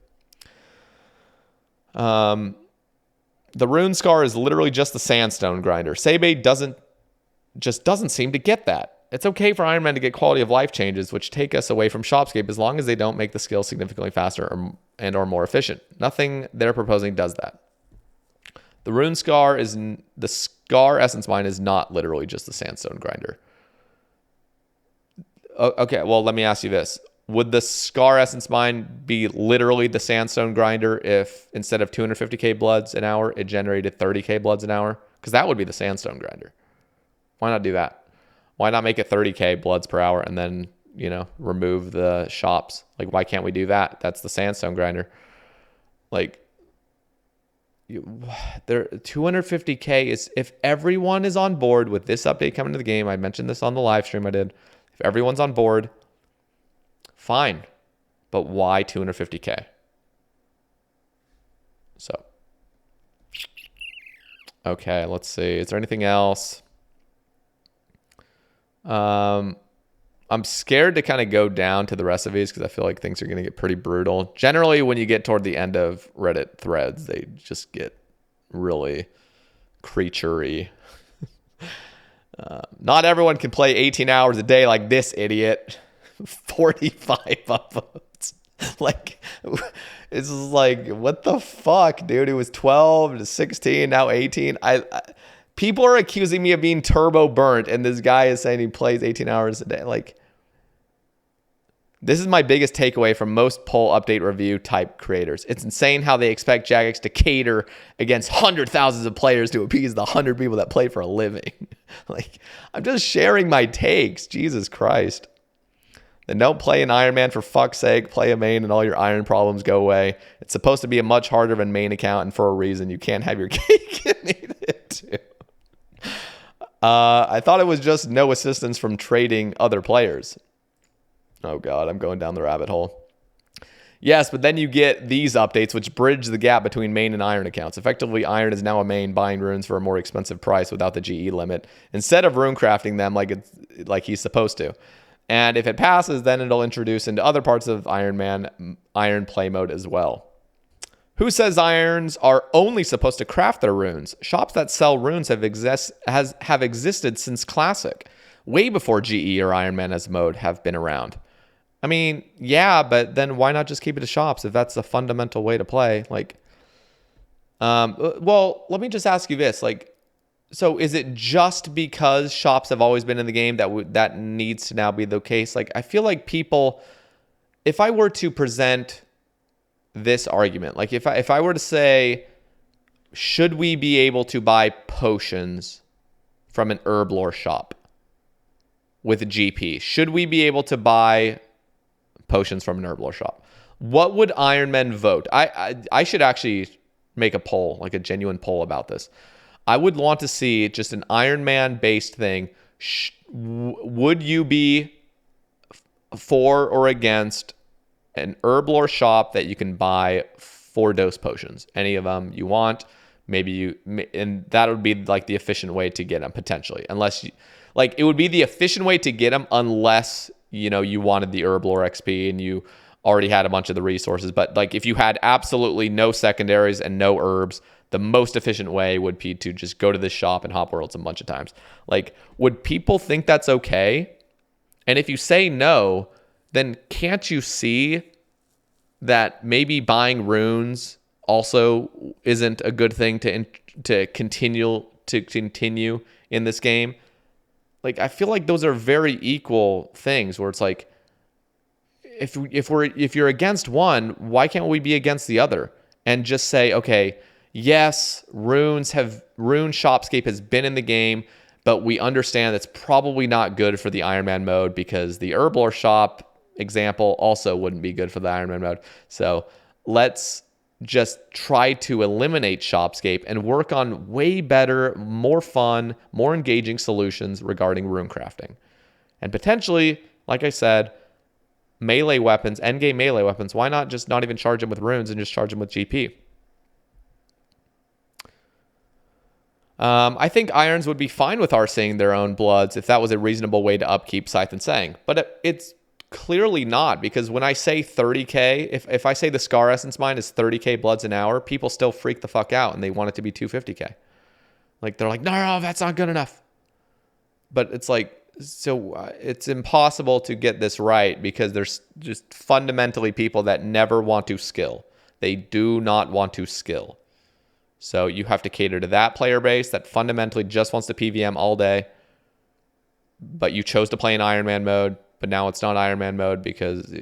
The rune scar is literally just the sandstone grinder. Sebe doesn't seem to get that. It's okay for Ironman to get quality of life changes, which take us away from shopscape, as long as they don't make the skill significantly faster or more efficient. Nothing they're proposing does that. The rune scar the scar essence mine is not literally just the sandstone grinder. Okay, well, let me ask you this. Would the scar essence mine be literally the sandstone grinder if instead of 250k bloods an hour, it generated 30k bloods an hour? Because that would be the sandstone grinder. Why not do that? Why not make it 30k bloods per hour and then, you know, remove the shops? Like, why can't we do that? That's the sandstone grinder. Like, 250k is, if everyone is on board with this update coming to the game, I mentioned this on the live stream I did. If everyone's on board, fine. But why 250k? So, okay, let's see. Is there anything else? I'm scared to kind of go down to the rest of these because I feel like things are going to get pretty brutal. Generally, when you get toward the end of Reddit threads, they just get really creature-y. Not everyone can play 18 hours a day like this idiot. 45 upvotes. Like, it's like, what the fuck, dude? It was 12 to 16, now 18. People are accusing me of being turbo burnt, and this guy is saying he plays 18 hours a day. Like, this is my biggest takeaway from most poll update review type creators. It's insane how they expect Jagex to cater against hundred thousands of players to appease the 100 people that play for a living. Like, I'm just sharing my takes. Jesus Christ. Then don't play an Ironman for fuck's sake. Play a main and all your iron problems go away. It's supposed to be a much harder of a main account, and for a reason. You can't have your cake and eat it too. I thought it was just no assistance from trading other players. Oh God, I'm going down the rabbit hole. Yes, but then you get these updates which bridge the gap between main and iron accounts. Effectively, iron is now a main buying runes for a more expensive price without the GE limit, instead of rune crafting them like he's supposed to. And if it passes, then it'll introduce into other parts of Ironman iron play mode as well. Who says irons are only supposed to craft their runes? Shops that sell runes have existed since Classic, way before GE or Ironman as mode have been around. I mean, yeah, but then why not just keep it to shops if that's a fundamental way to play? Like, well, let me just ask you this: like, so is it just because shops have always been in the game that needs to now be the case? Like, I feel like people, if I were to present this argument, like if I were to say, should we be able to buy potions from an herb lore shop with a GP? Should we be able to buy potions from an herb lore shop? What would Ironman vote? I should actually make a poll, like a genuine poll about this. I would want to see just an Ironman based thing. Would you be for or against an herblore shop that you can buy 4 dose potions? Any of them you want, and that would be like the efficient way to get them potentially, unless you, like, it would be the efficient way to get them unless, you wanted the herblore XP and you already had a bunch of the resources. But like, if you had absolutely no secondaries and no herbs, the most efficient way would be to just go to this shop and hop worlds a bunch of times. Like, would people think that's okay? And if you say no, then can't you see that maybe buying runes also isn't a good thing to continue in this game? Like, I feel like those are very equal things where it's like, if you're against one, why can't we be against the other and just say, okay, yes, rune shopscape has been in the game, but we understand that's probably not good for the Ironman mode because the herblore shop example also wouldn't be good for the Ironman mode. So let's just try to eliminate shopscape and work on way better, more fun, more engaging solutions regarding rune crafting. And potentially, like I said, melee weapons, endgame melee weapons, why not just not even charge them with runes and just charge them with GP? I think Irons would be fine with arseing their own bloods if that was a reasonable way to upkeep Scythe and Sang. But it's clearly not, because when I say 30k, if I say the Scar Essence mine is 30k bloods an hour, people still freak the fuck out and they want it to be 250k. Like, they're like, no, that's not good enough. But it's like, so it's impossible to get this right because there's just fundamentally people that never want to skill. They do not want to skill. So you have to cater to that player base that fundamentally just wants to PVM all day, but you chose to play in Ironman mode, but now it's not Ironman mode because,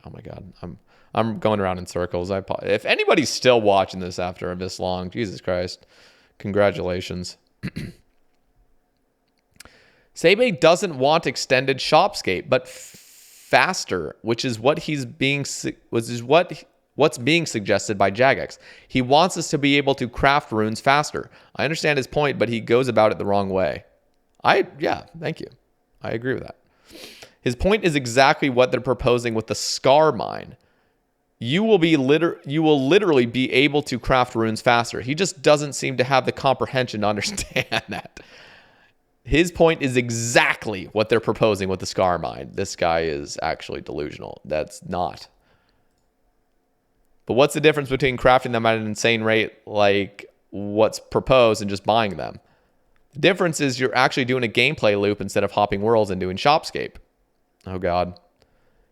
oh my God, I'm going around in circles. If anybody's still watching this after this long, Jesus Christ, congratulations. Sebe doesn't want extended shopscape, but faster, which is what's being suggested by Jagex. He wants us to be able to craft runes faster. I understand his point, but he goes about it the wrong way. Thank you. I agree with that. His point is exactly what they're proposing with the Scar Mine. You will literally be able to craft runes faster. He just doesn't seem to have the comprehension to understand that. His point is exactly what they're proposing with the Scar Mine. This guy is actually delusional. That's not. But what's the difference between crafting them at an insane rate like what's proposed and just buying them? The difference is you're actually doing a gameplay loop instead of hopping worlds and doing shopscape. Oh God.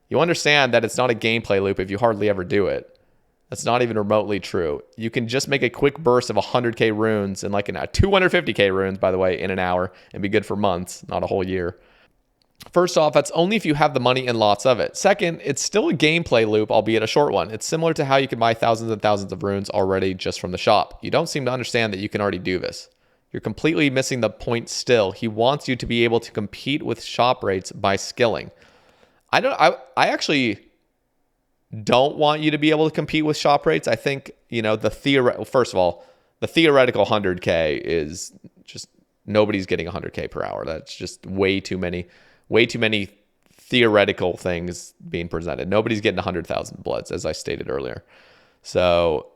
You understand that it's not a gameplay loop if you hardly ever do it. That's not even remotely true. You can just make a quick burst of 100k runes and 250k runes, by the way, in an hour and be good for months, not a whole year. First off, that's only if you have the money and lots of it. Second, it's still a gameplay loop, albeit a short one. It's similar to how you can buy thousands and thousands of runes already just from the shop. You don't seem to understand that you can already do this. You're completely missing the point still. He wants you to be able to compete with shop rates by skilling. I actually don't want you to be able to compete with shop rates. I think, first of all, the theoretical 100k is just, nobody's getting 100k per hour. That's just way too many theoretical things being presented. Nobody's getting 100,000 bloods, as I stated earlier. So,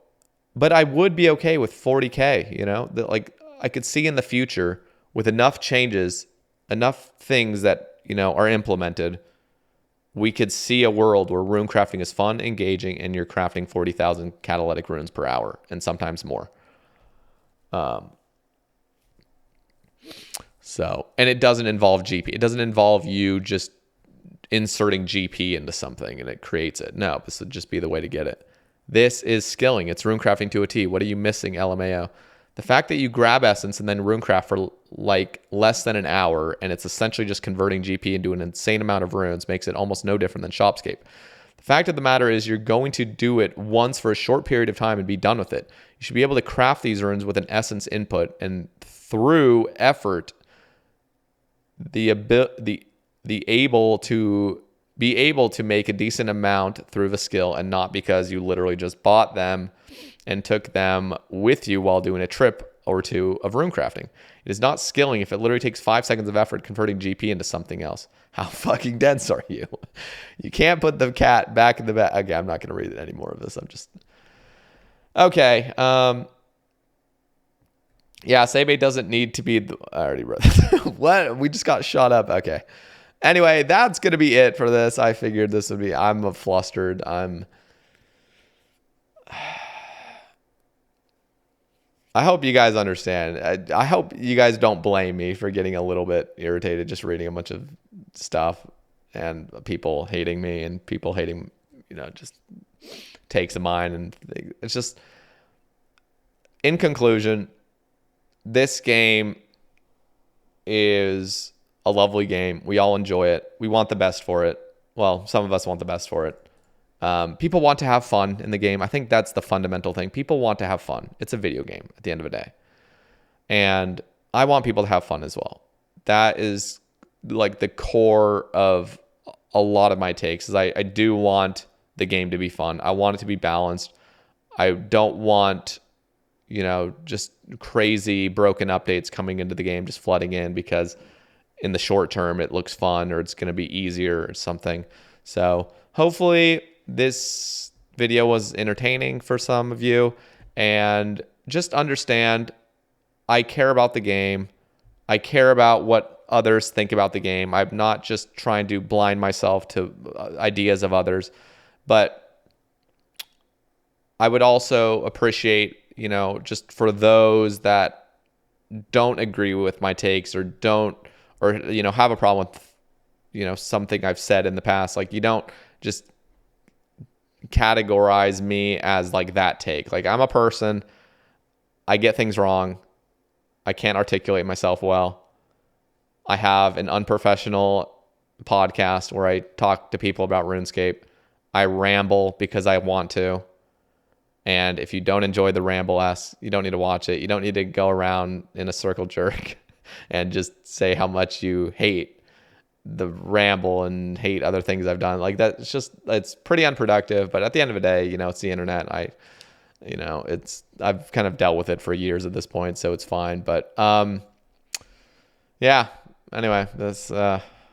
but I would be okay with 40k, I could see in the future with enough changes, enough things that, are implemented, we could see a world where rune crafting is fun, engaging, and you're crafting 40,000 catalytic runes per hour and sometimes more. And it doesn't involve GP. It doesn't involve you just inserting GP into something and it creates it. No, this would just be the way to get it. This is skilling. It's rune crafting to a T. What are you missing, LMAO? The fact that you grab essence and then runecraft for less than an hour and it's essentially just converting GP into an insane amount of runes makes it almost no different than shopscape. The fact of the matter is you're going to do it once for a short period of time and be done with it. You should be able to craft these runes with an essence input, and through effort, the able to be able to make a decent amount through the skill and not because you literally just bought them and took them with you while doing a trip or two of rune crafting. It is not skilling if it literally takes 5 seconds of effort converting GP into something else. How fucking dense are you? You can't put the cat back in the bag. Okay, I'm not going to read any more of this. I'm just... Okay. Yeah, Sebe doesn't need to be... I already read this. What? We just got shot up. Okay. Anyway, that's going to be it for this. I figured this would be... I'm flustered. I hope you guys understand. I hope you guys don't blame me for getting a little bit irritated just reading a bunch of stuff and people hating me and people hating, just takes of mine. And it's just, in conclusion, this game is a lovely game. We all enjoy it. We want the best for it. Well, some of us want the best for it. People want to have fun in the game. I think that's the fundamental thing. People want to have fun. It's a video game at the end of the day. And I want people to have fun as well. That is like the core of a lot of my takes is I do want the game to be fun. I want it to be balanced. I don't want, just crazy broken updates coming into the game, just flooding in because in the short term it looks fun or it's going to be easier or something. So hopefully this video was entertaining for some of you, and just understand I care about the game. I care about what others think about the game. I'm not just trying to blind myself to ideas of others, but I would also appreciate, just for those that don't agree with my takes or have a problem with, something I've said in the past. Like, you don't just categorize me as like that take. Like, I'm a person. I get things wrong. I can't articulate myself well. I have an unprofessional podcast where I talk to people about RuneScape. I ramble because I want to. And if you don't enjoy the ramble you don't need to watch it. You don't need to go around in a circle jerk and just say how much you hate the ramble and hate other things I've done. Like that, it's pretty unproductive, but at the end of the day, it's the internet. I've kind of dealt with it for years at this point, so it's fine. But yeah, anyway,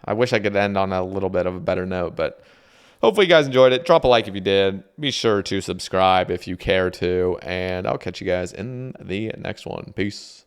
I wish I could end on a little bit of a better note, but hopefully you guys enjoyed it. Drop a like if you did. Be sure to subscribe if you care to, and I'll catch you guys in the next one. Peace.